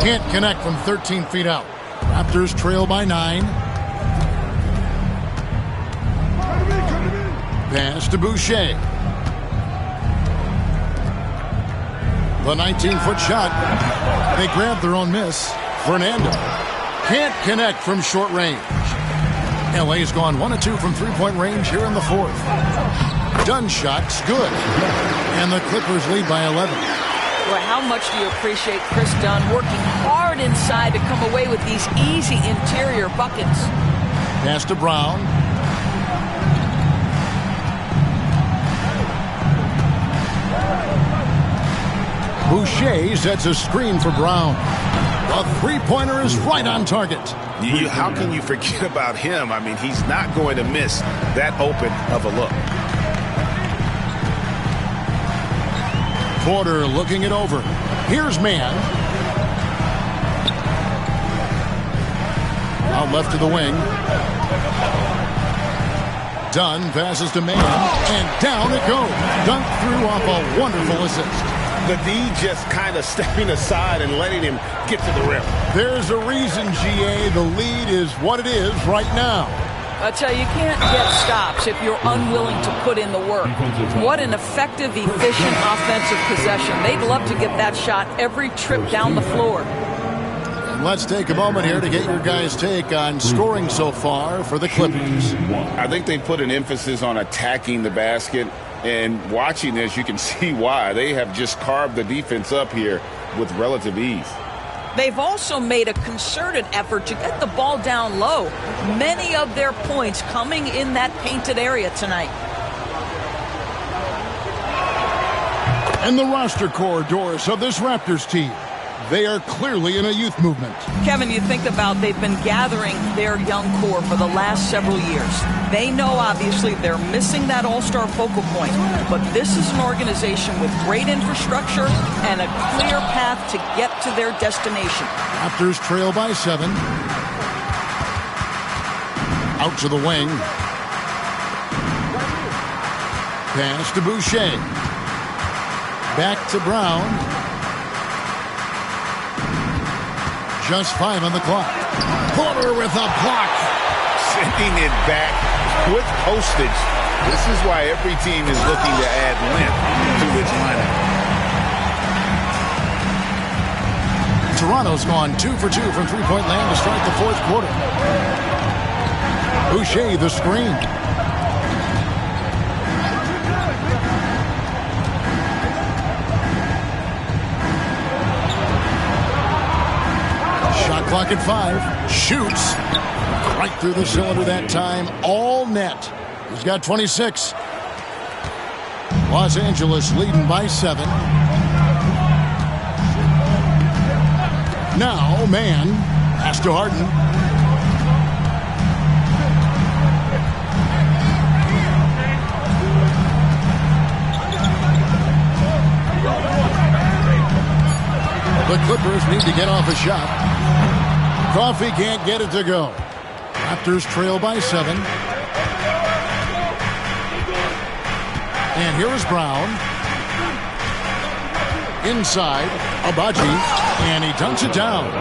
Can't connect from 13 feet out. Raptors trail by 9. Pass to Boucher. The 19-foot shot. They grab their own miss. Fernando can't connect from short range. LA's gone 1 of 2 from three-point range here in the fourth. Dunn shot's good. And the Clippers lead by 11. Boy, how much do you appreciate Chris Dunn working hard inside to come away with these easy interior buckets? Pass to Brown. Boucher sets a screen for Brown. The three-pointer is right on target. How can you forget about him? I mean, he's not going to miss that open of a look. Porter looking it over. Here's Mann. Out left to the wing. Dunn passes to Mann. And down it goes. Dunked through off a wonderful assist. The D just kind of stepping aside and letting him get to the rim. There's a reason, GA. The lead is what it is right now. I tell you, you can't get stops if you're unwilling to put in the work. What an effective, efficient offensive possession. They'd love to get that shot every trip down the floor. Let's take a moment here to get your guys' take on scoring so far for the Clippers. I think they put an emphasis on attacking the basket, and watching this, you can see why. They have just carved the defense up here with relative ease. They've also made a concerted effort to get the ball down low. Many of their points coming in that painted area tonight. And the roster corridors of this Raptors team. They are clearly in a youth movement. Kevin, you think about they've been gathering their young core for the last several years. They know, obviously, they're missing that all-star focal point. But this is an organization with great infrastructure and a clear path to get to their destination. Raptors trail by 7. Out to the wing. Pass to Boucher. Back to Brown. Just 5 on the clock. Porter with a block. Sending it back with postage. This is why every team is looking to add length to its lineup. Toronto's gone 2 for 2 from three-point land to start the fourth quarter. Boucher the screen. Shot clock at 5. Shoots. Right through the cylinder that time. All net. He's got 26. Los Angeles leading by 7. Now, man. Pass to Harden. The Clippers need to get off a shot. Coffee can't get it to go. Raptors trail by 7. And here is Brown. Inside, Abaji, and he dunks it down.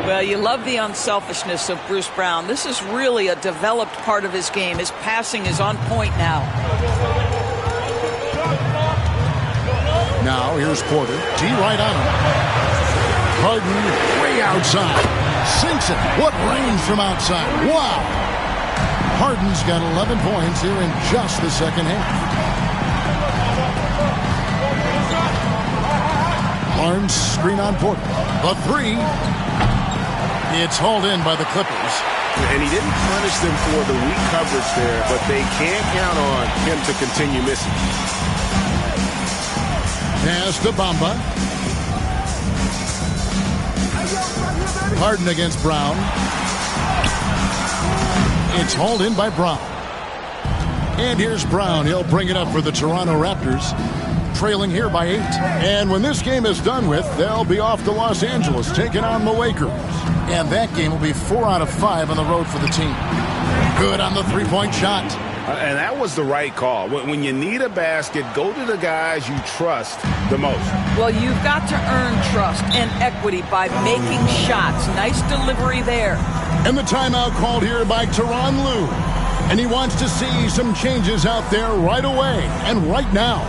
Well, you love the unselfishness of Bruce Brown. This is really a developed part of his game. His passing is on point now. Now, here's Porter. D right on him. Harden way outside. Sinks it. What range from outside. Wow. Harden's got 11 points here in just the second half. Barnes screen on Porter. The 3. It's hauled in by the Clippers. And he didn't punish them for the weak coverage there, but they can't count on him to continue missing. Pass to Bamba. Harden against Brown. It's hauled in by Brown. And here's Brown. He'll bring it up for the Toronto Raptors. Trailing here by 8. And when this game is done with, they'll be off to Los Angeles, taking on the Lakers. And that game will be 4 out of 5 on the road for the team. Good on the three-point shot. And that was the right call. When you need a basket, go to the guys you trust the most. Well, you've got to earn trust and equity by making shots. Nice delivery there. And the timeout called here by Tyronn Lue. And he wants to see some changes out there right away and right now.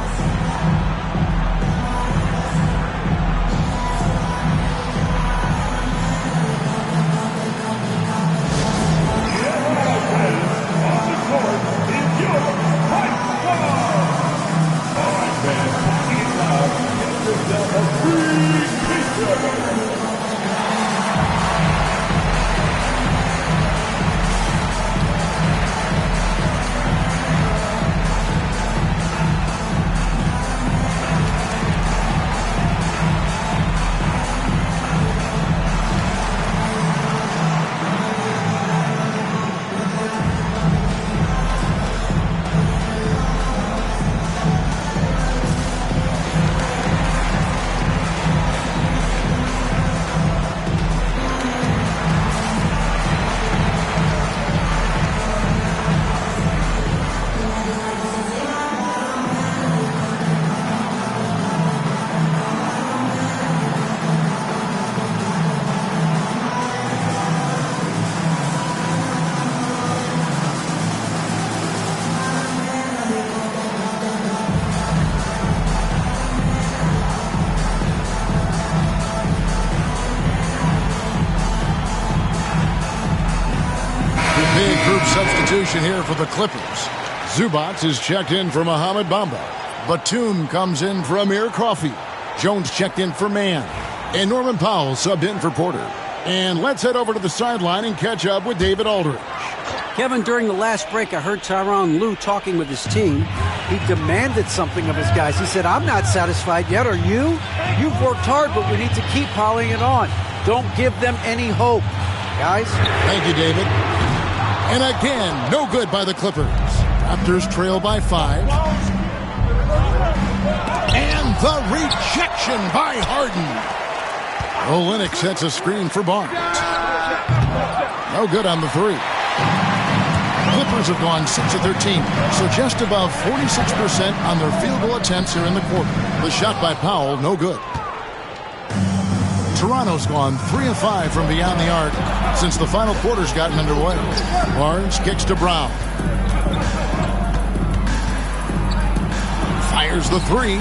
substitution here for the Clippers. Zubac is checked in for Mohamed Bamba. Batum comes in for Amir Coffey. Jones checked in for Mann. And Norman Powell subbed in for Porter. And let's head over to the sideline and catch up with David Aldridge. Kevin, during the last break, I heard Tyronn Lue talking with his team. He demanded something of his guys. He said, I'm not satisfied yet. Are you? You've worked hard, but we need to keep piling it on. Don't give them any hope. Guys? Thank you, David. And again, no good by the Clippers. Raptors trail by 5. And the rejection by Harden. Olynyk sets a screen for Barnes. No good on the 3. Clippers have gone 6 of 13, so just above 46% on their field goal attempts here in the quarter. The shot by Powell, no good. Toronto's gone 3 of 5 from beyond the arc since the final quarter's gotten underway. Barnes kicks to Brown. Fires the 3.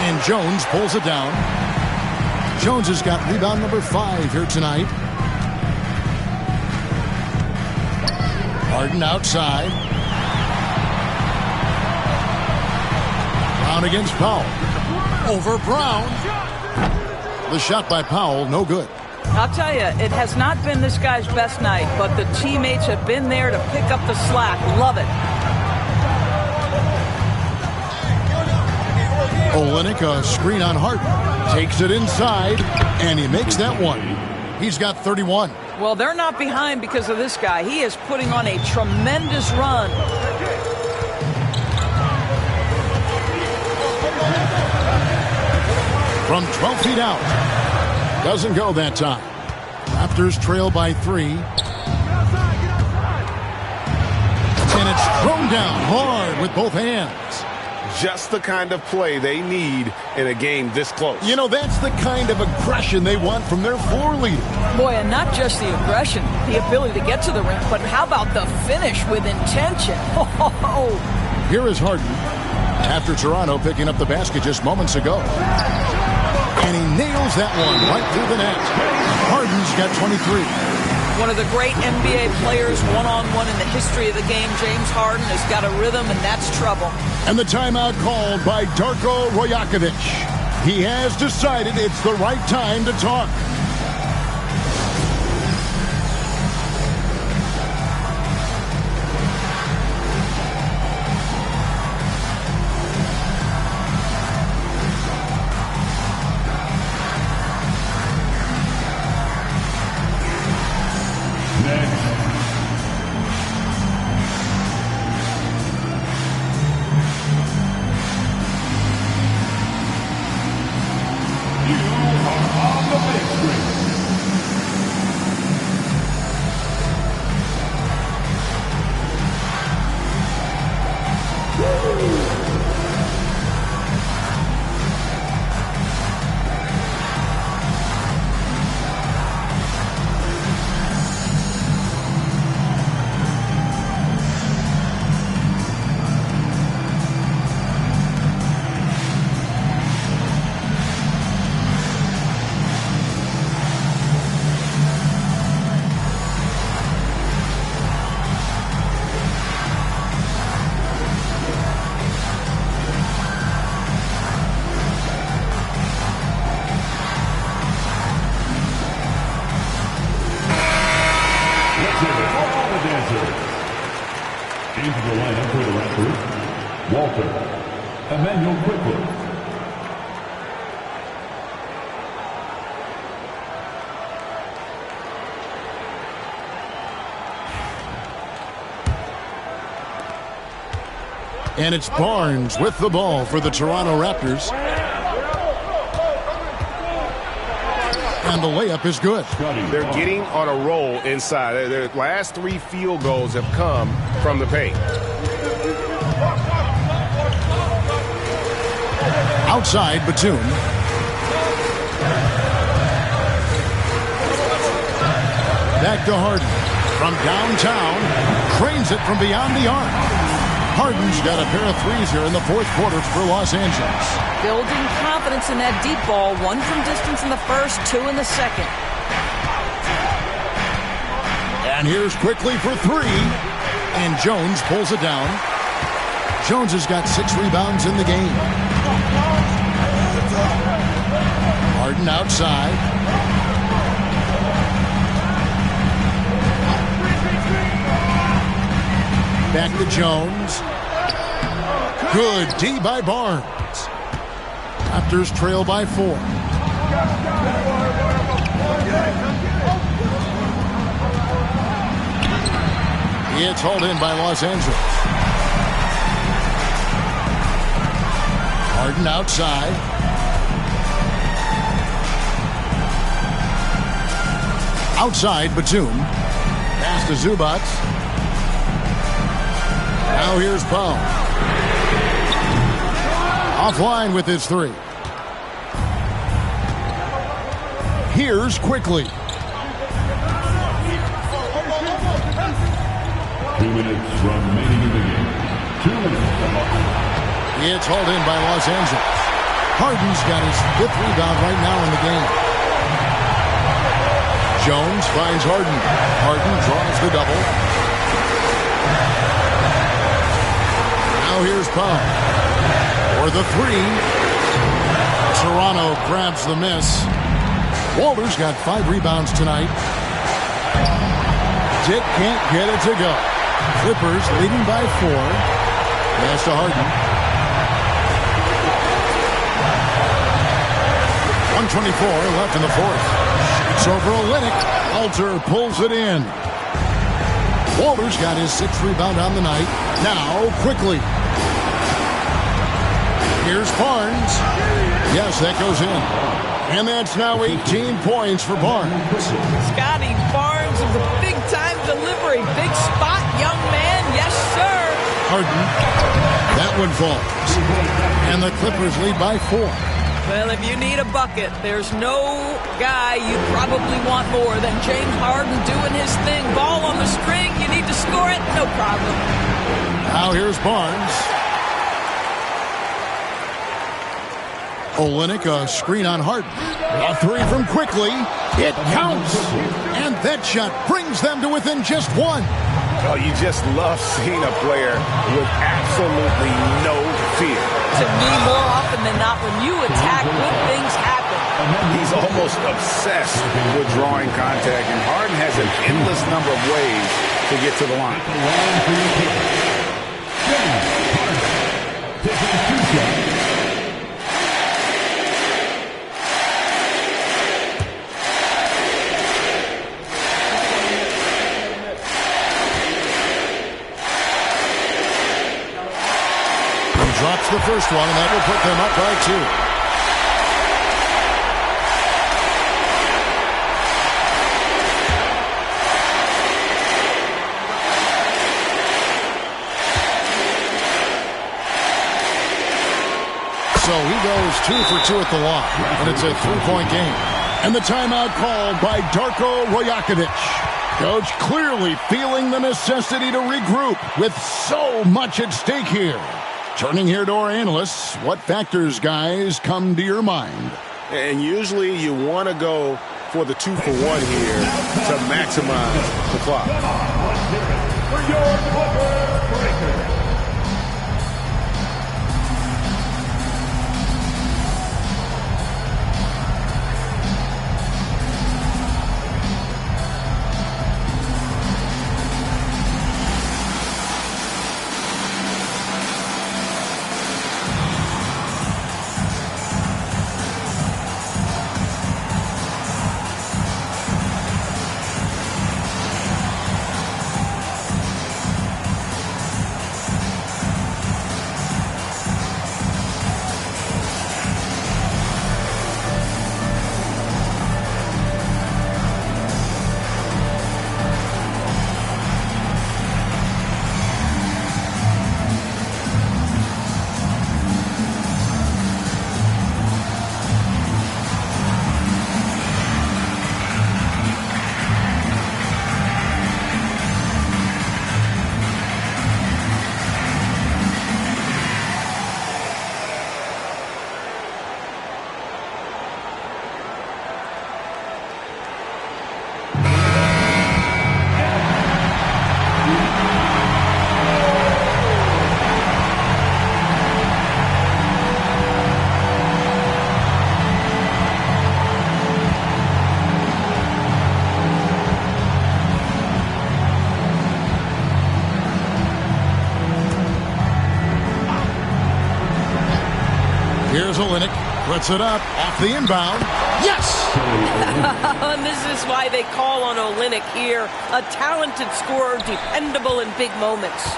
And Jones pulls it down. Jones has got rebound number 5 here tonight. Harden outside. Brown against Powell. Over Brown. The shot by Powell, no good. I'll tell you, it has not been this guy's best night, but the teammates have been there to pick up the slack. Love it. Olynyk, a screen on Harden. Takes it inside, and he makes that one. He's got 31. Well, they're not behind because of this guy. He is putting on a tremendous run. From 12 feet out. Doesn't go that time. Raptors trail by 3. And it's thrown down hard with both hands. Just the kind of play they need in a game this close. You know, that's the kind of aggression they want from their floor leader. Boy, and not just the aggression, the ability to get to the rim, but how about the finish with intention? Here is Harden after Toronto picking up the basket just moments ago. And he nails that one right through the net. Harden's got 23. One of the great NBA players one-on-one in the history of the game, James Harden, has got a rhythm, and that's trouble. And the timeout called by Darko Rajakovic. He has decided it's the right time to talk. Into the lineup for the Raptors, Walter, Emmanuel Quickly. And it's Barnes with the ball for the Toronto Raptors. And the layup is good. They're getting on a roll inside. Their last 3 field goals have come from the paint. Outside, Batum. Back to Harden. From downtown. Cranes it from beyond the arc. Harden's got a pair of threes here in the fourth quarter for Los Angeles. Building confidence in that deep ball. 1 from distance in the first, 2 in the second. And here's quickly for three. And Jones pulls it down. Jones has got 6 rebounds in the game. Harden outside. Back to Jones. Good D by Barnes. Raptors trail by 4. It's hauled in by Los Angeles. Harden outside. Outside, Batum. Pass to Zubac. Now here's Powell. Offline with his 3. Here's quickly. 2 minutes remaining in the game. 2 minutes. It's hauled in by Los Angeles. Harden's got his 5th rebound right now in the game. Jones finds Harden. Harden draws the double. Now here's Powell. For the 3. Toronto grabs the miss. Walter's got 5 rebounds tonight. Dick can't get it to go. Clippers leading by 4. Pass to Harden. 1:24 left in the 4th. It's over Olynyk. Walter pulls it in. Walter's got his 6th rebound on the night. Now quickly. Here's Barnes. Yes, that goes in. And that's now 18 points for Barnes. Scotty Barnes with a big-time delivery. Big spot, young man. Yes, sir. Harden. That one falls. And the Clippers lead by 4. Well, if you need a bucket, there's no guy you probably want more than James Harden doing his thing. Ball on the string. You need to score it. No problem. Now here's Barnes. Olynyk, a screen on Harden. A 3 from quickly. It counts. And that shot brings them to within just 1. Oh, you just love seeing a player with absolutely no fear. To me, more often than not, when you attack, good things happen. He's almost obsessed with drawing contact, and Harden has an endless number of ways to get to the line. Drops the first one, and that will put them up by 2. So he goes 2 for 2 at the line, and it's a 3-point game. And the timeout called by Darko Rajakovic. Coach clearly feeling the necessity to regroup with so much at stake here. Turning here to our analysts, what factors, guys, come to your mind? And usually you want to go for the 2 for 1 here to maximize the clock. For your Clipper breaker. Here's Olynyk. Puts it up. Off the inbound. Yes! And this is why they call on Olynyk here. A talented scorer, dependable in big moments.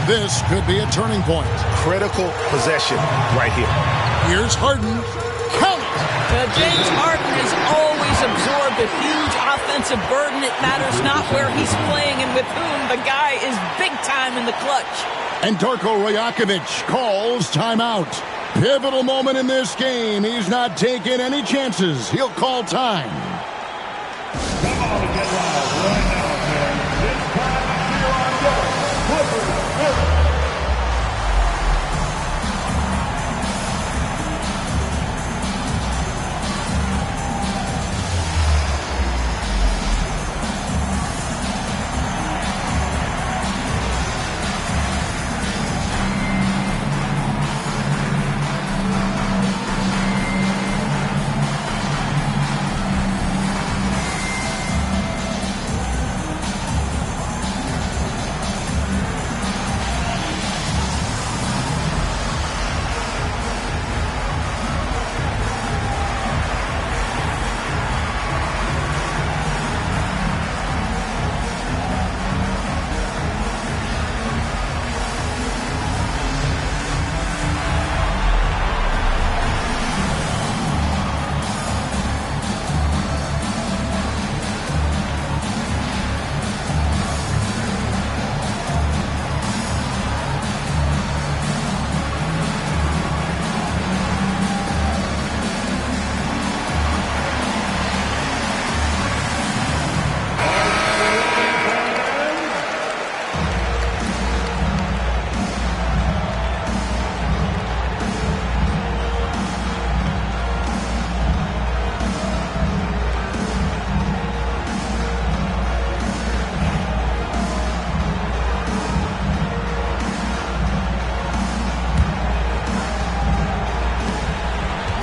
This could be a turning point. Critical possession right here. Here's Harden. Count it! James Harden has always absorbed a huge offensive burden. It matters not where he's playing and with whom. The guy is big time in the clutch. And Darko Rajakovic calls timeout. Pivotal moment in this game. He's not taking any chances. He'll call time. Come on and get loud right now, man. This time is here on your Clippers.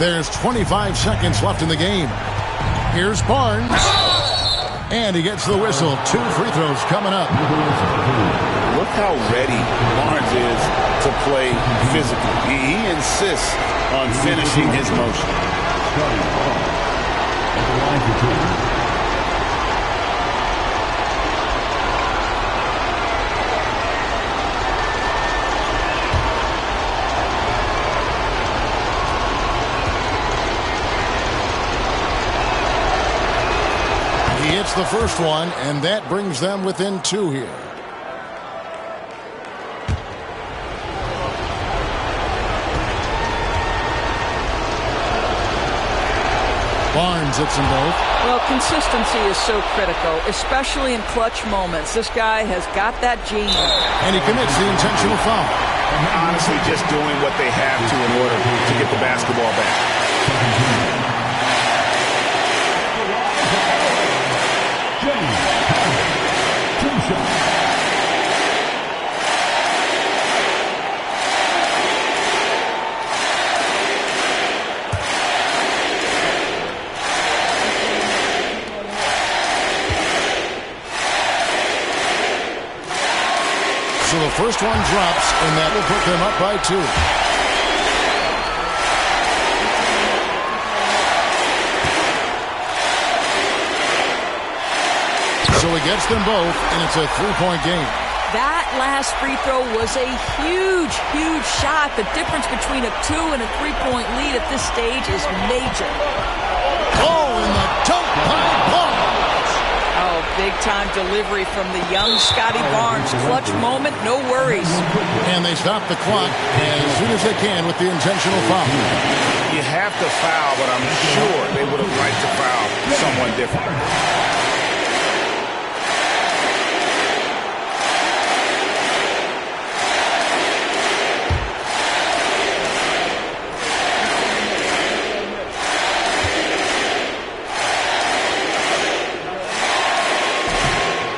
There's 25 seconds left in the game. Here's Barnes. And he gets the whistle. 2 free throws coming up. Look how ready Barnes is to play physically. He insists on finishing his motion. At the line for 2. He hits the first one, and that brings them within 2 here. Barnes hits them both. Well, consistency is so critical, especially in clutch moments. This guy has got that gene. And he commits the intentional foul. Honestly, just doing what they have to in order to get the basketball back. So the first one drops, and that will put them up by 2. So he gets them both, and it's a 3-point game. That last free throw was a huge, huge shot. The difference between a 2 and a 3-point lead at this stage is major. Oh, and the dunk by Barnes. Oh, big-time delivery from the young Scotty Barnes. Clutch moment, no worries. And they stop the clock as soon as they can with the intentional foul. You have to foul, but I'm sure they would have liked to foul someone different.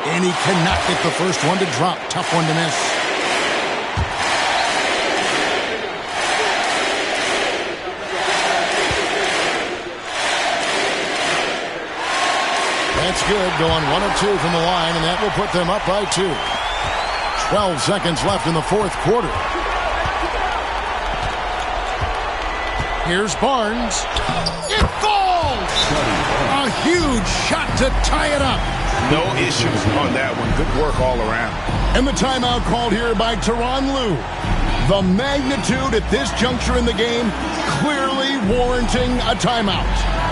And he cannot get the first one to drop. Tough one to miss. That's good. Going 1 of 2 from the line, and that will put them up by 2. 12 seconds left in the fourth quarter. Here's Barnes. It falls! A huge shot to tie it up. No issues on that one. Good work all around. And the timeout called here by Tyronn Lue. The magnitude at this juncture in the game clearly warranting a timeout.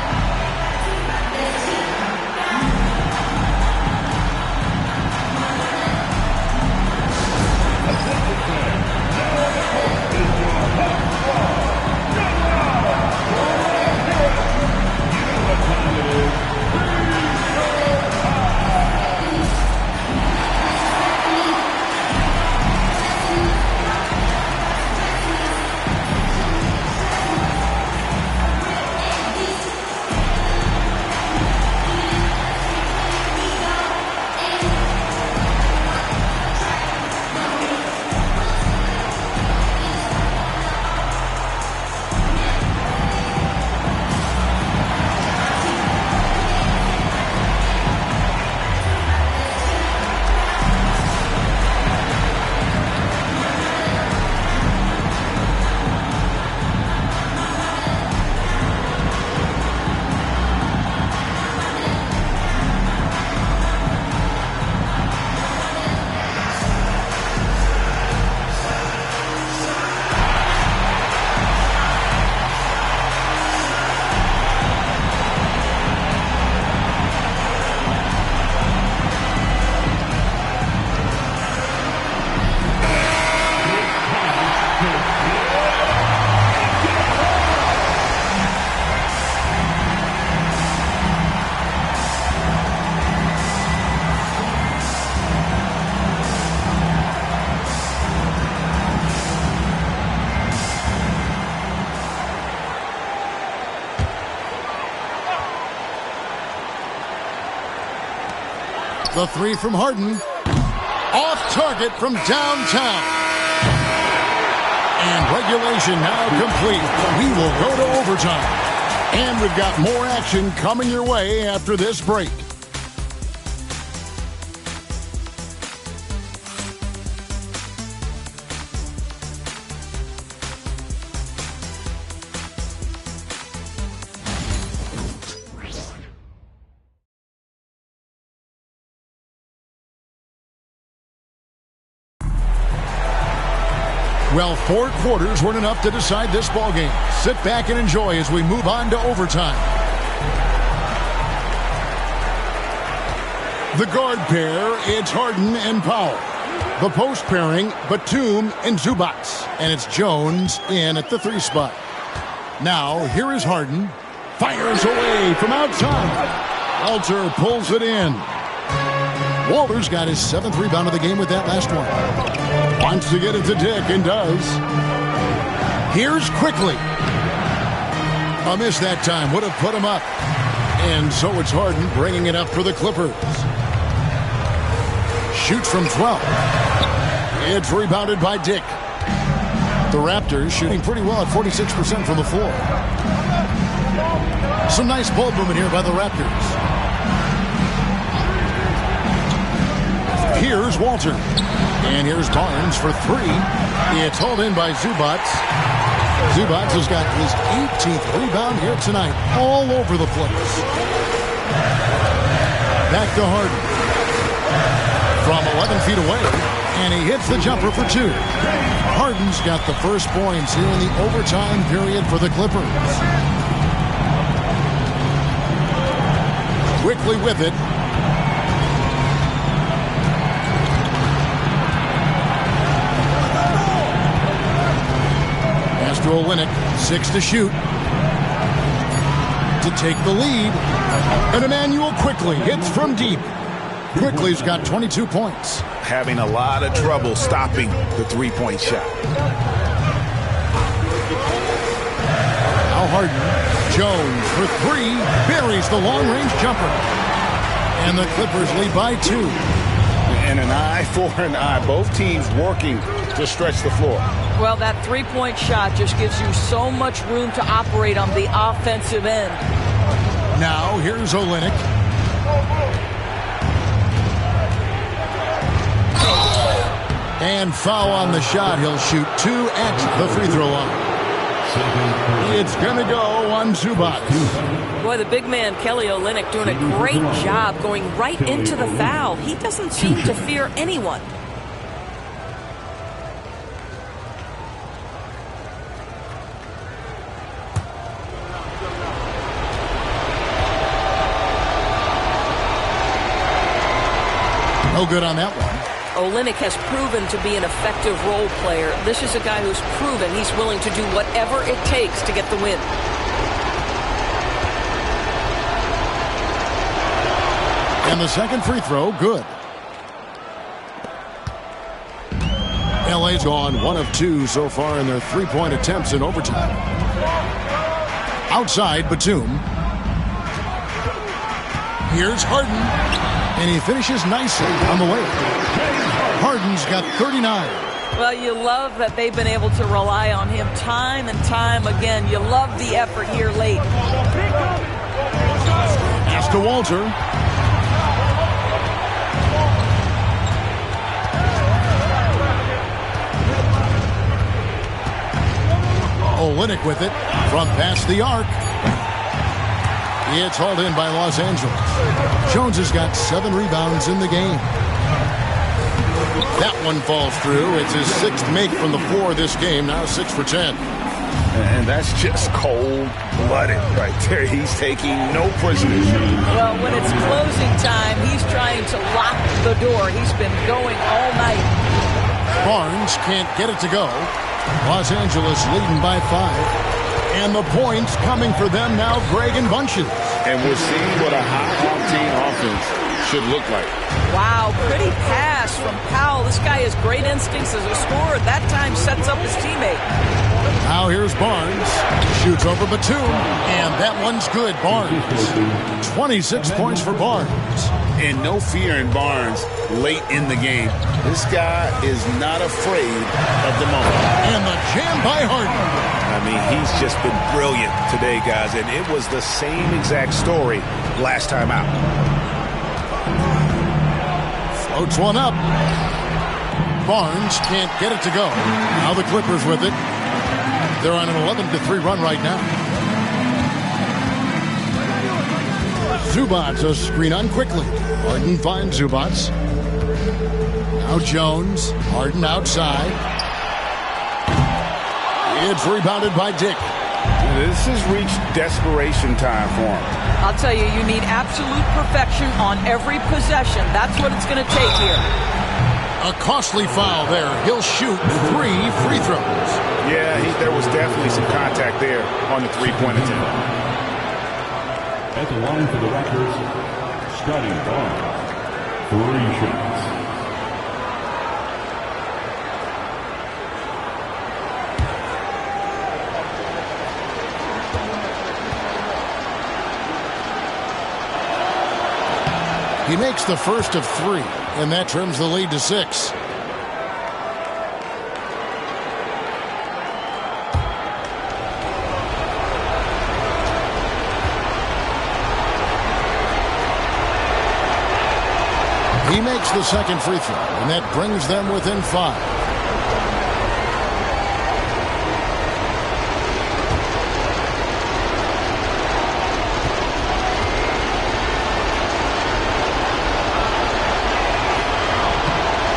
The three from Harden. Off target from downtown. And regulation now complete. We will go to overtime. And we've got more action coming your way after this break. Well, 4 quarters weren't enough to decide this ballgame. Sit back and enjoy as we move on to overtime. The guard pair, it's Harden and Powell. The post pairing, Batum and Zubac. And it's Jones in at the 3 spot. Now, here is Harden. Fires away from outside. Walter pulls it in. Walter's got his 7th rebound of the game with that last one. Wants to get it to Dick and does. Here's Quickly. A miss that time would have put him up. And so it's Harden bringing it up for the Clippers. Shoots from 12. It's rebounded by Dick. The Raptors shooting pretty well at 46% from the floor. Some nice ball movement here by the Raptors. Here's Walter. And here's Barnes for 3. It's hauled in by Zubac. Zubac has got his 18th rebound here tonight. All over the place. Back to Harden. From 11 feet away. And he hits the jumper for 2. Harden's got the first points here in the overtime period for the Clippers. Quickly with it. To Olynyk, 6 to shoot. To take the lead. And Emmanuel Quickly hits from deep. Quickly's got 22 points. Having a lot of trouble stopping the 3-point shot. Now Harden. Jones for 3. Buries the long-range jumper. And the Clippers lead by 2. And an eye for an eye. Both teams working to stretch the floor. Well, that 3-point shot just gives you so much room to operate on the offensive end. Now, here's Olynyk. And foul on the shot. He'll shoot 2 at the free throw line. It's going to go on Zubats. Boy, the big man, Kelly Olynyk, doing a great job going right into the foul. He doesn't seem to fear anyone. No good on that one. Olynyk has proven to be an effective role player. This is a guy who's proven he's willing to do whatever it takes to get the win. And the second free throw, good. LA's gone 1 of 2 so far in their three-point attempts in overtime. Outside, Batum. Here's Harden. And he finishes nicely on the way. Harden's got 39. Well, you love that they've been able to rely on him time and time again. You love the effort here late. Pass to Walter. Olynyk with it from past the arc. It's hauled in by Los Angeles. Jones has got 7 rebounds in the game. That one falls through. It's his 6th make from the floor this game. Now 6 for 10. And that's just cold-blooded right there. He's taking no prisoners. Well, when it's closing time, he's trying to lock the door. He's been going all night. Barnes can't get it to go. Los Angeles leading by 5. And the points coming for them now, Greg and bunches. And we're seeing what a high-octane offense should look like. Wow, pretty pass from Powell. This guy has great instincts as a scorer. That time sets up his teammate. Now here's Barnes. Shoots over Batum. And that one's good, Barnes. 26 points for Barnes. And no fear in Barnes late in the game. This guy is not afraid of the moment. And the jam by Harden. I mean, he's just been brilliant today, guys. And it was the same exact story last time out. Floats one up. Barnes can't get it to go. Now the Clippers with it. They're on an 11-3 run right now. Zubats a screen on quickly. Harden finds Zubats. Now Jones. Harden outside. It's rebounded by Dick. This has reached desperation time for him. I'll tell you, you need absolute perfection on every possession. That's what it's going to take here. A costly foul there. He'll shoot 3 free throws. Yeah, there was definitely some contact there on the three-point attempt. At the line for the Raptors, Scotty Barnes. 3 shots. He makes the first of 3, and that trims the lead to 6. He makes the second free throw, and that brings them within 5.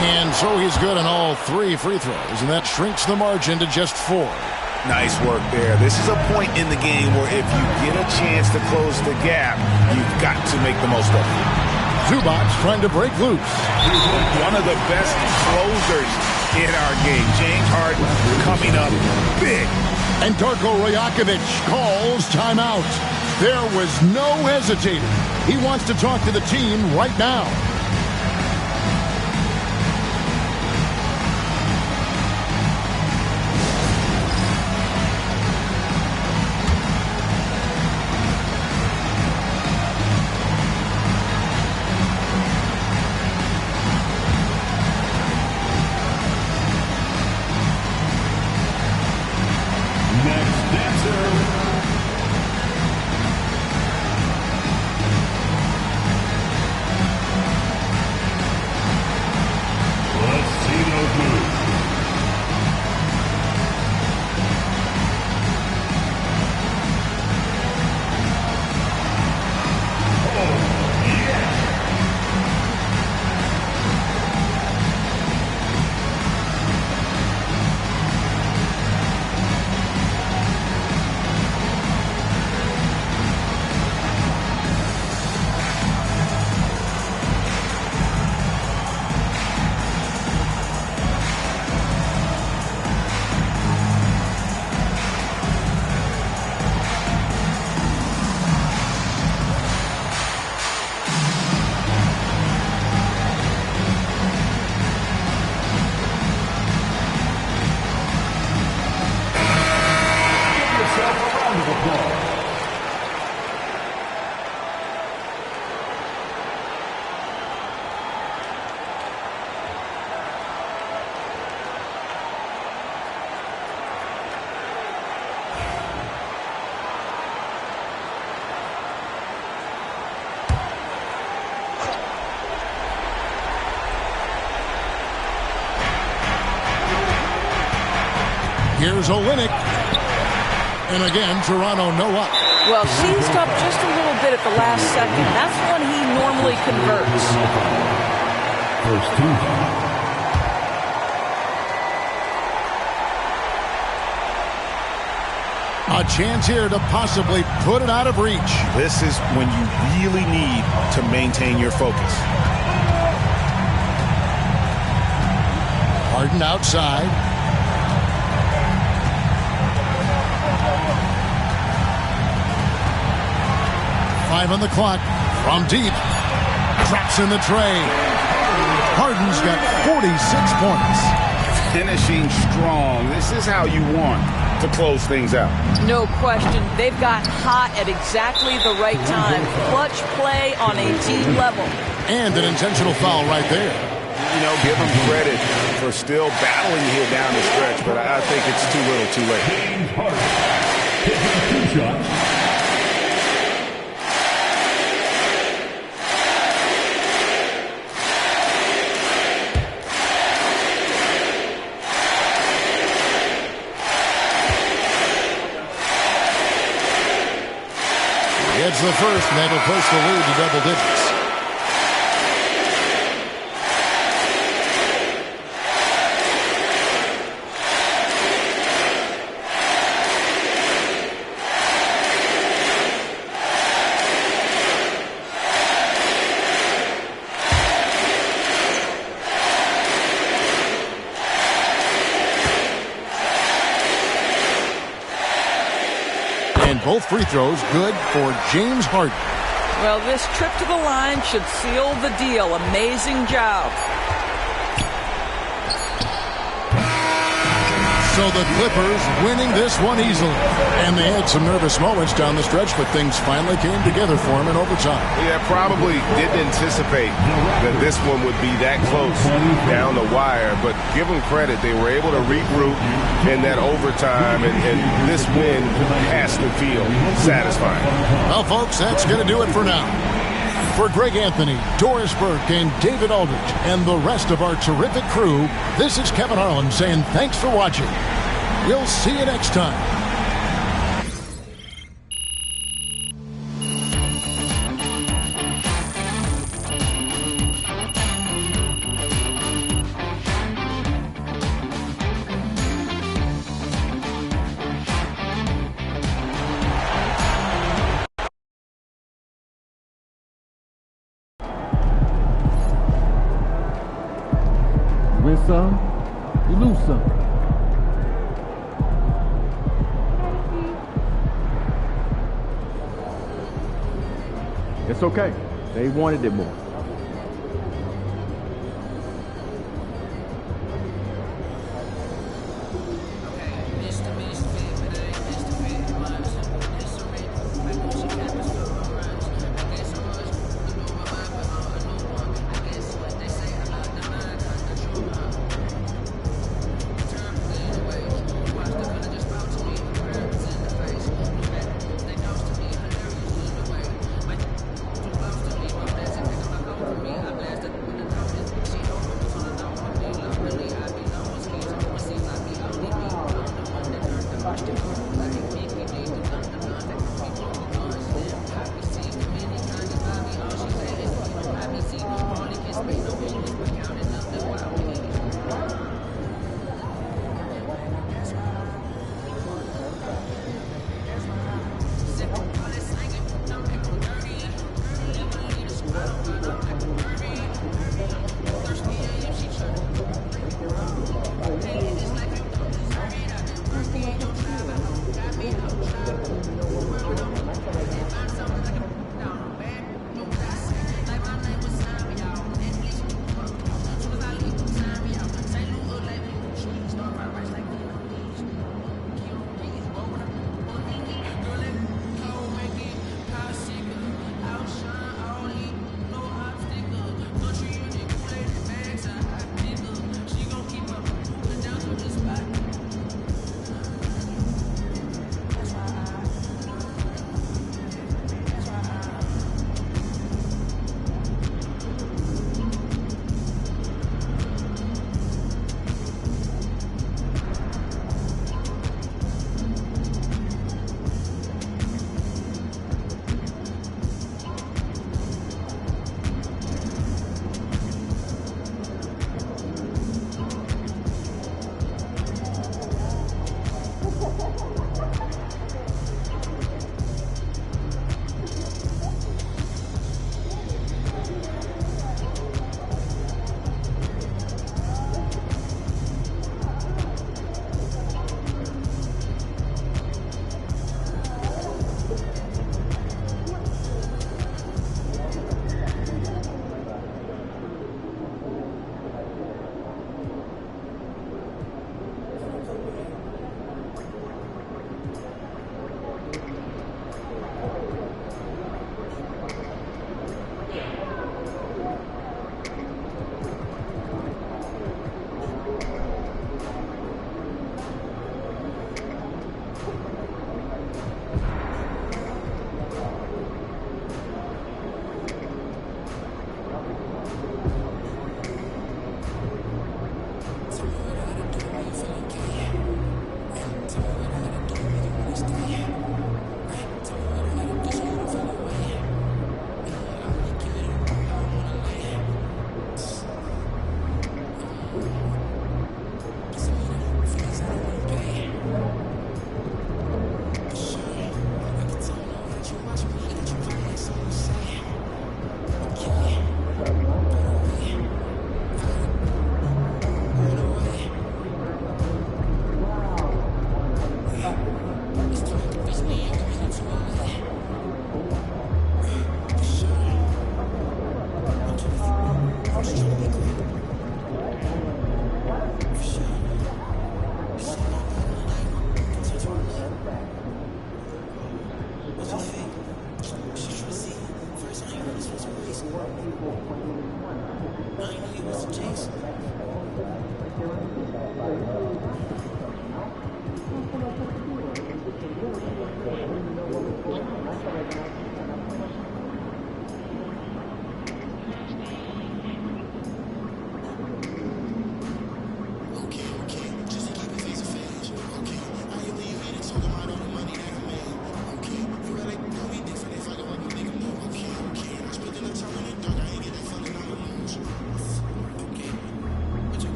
And so he's good on all 3 free throws, and that shrinks the margin to just 4. Nice work there. This is a point in the game where if you get a chance to close the gap, you've got to make the most of it. Zubats trying to break loose. He's one of the best closers in our game. James Harden coming up big. And Darko Rajakovic calls timeout. There was no hesitating. He wants to talk to the team right now. Here's Olynyk. And again, Toronto no up. Well, seized up just a little bit at the last second. That's when he normally converts. First team. A chance here to possibly put it out of reach. This is when you really need to maintain your focus. Harden outside. Five on the clock. From deep. Drops in the tray. Harden's got 46 points. Finishing strong. This is how you want to close things out. No question. They've got hot at exactly the right time. Clutch play on a team level. And an intentional foul right there. You know, give them credit for still battling here down the stretch, but I think it's too little too late. James Harden taking 2 shots. It's the first, and that'll push the lead to double digits. And both free throws good for James Harden. Well, this trip to the line should seal the deal. Amazing job. So the Clippers winning this one easily. And they had some nervous moments down the stretch, but things finally came together for them in overtime. Yeah, probably didn't anticipate that this one would be that close down the wire, but give them credit. They were able to regroup in that overtime, and this win has to feel satisfying. Well, folks, that's going to do it for now. For Greg Anthony, Doris Burke, and David Aldridge, and the rest of our terrific crew, this is Kevin Harlan saying thanks for watching. We'll see you next time. Win some, you lose some. It's okay. They wanted it more.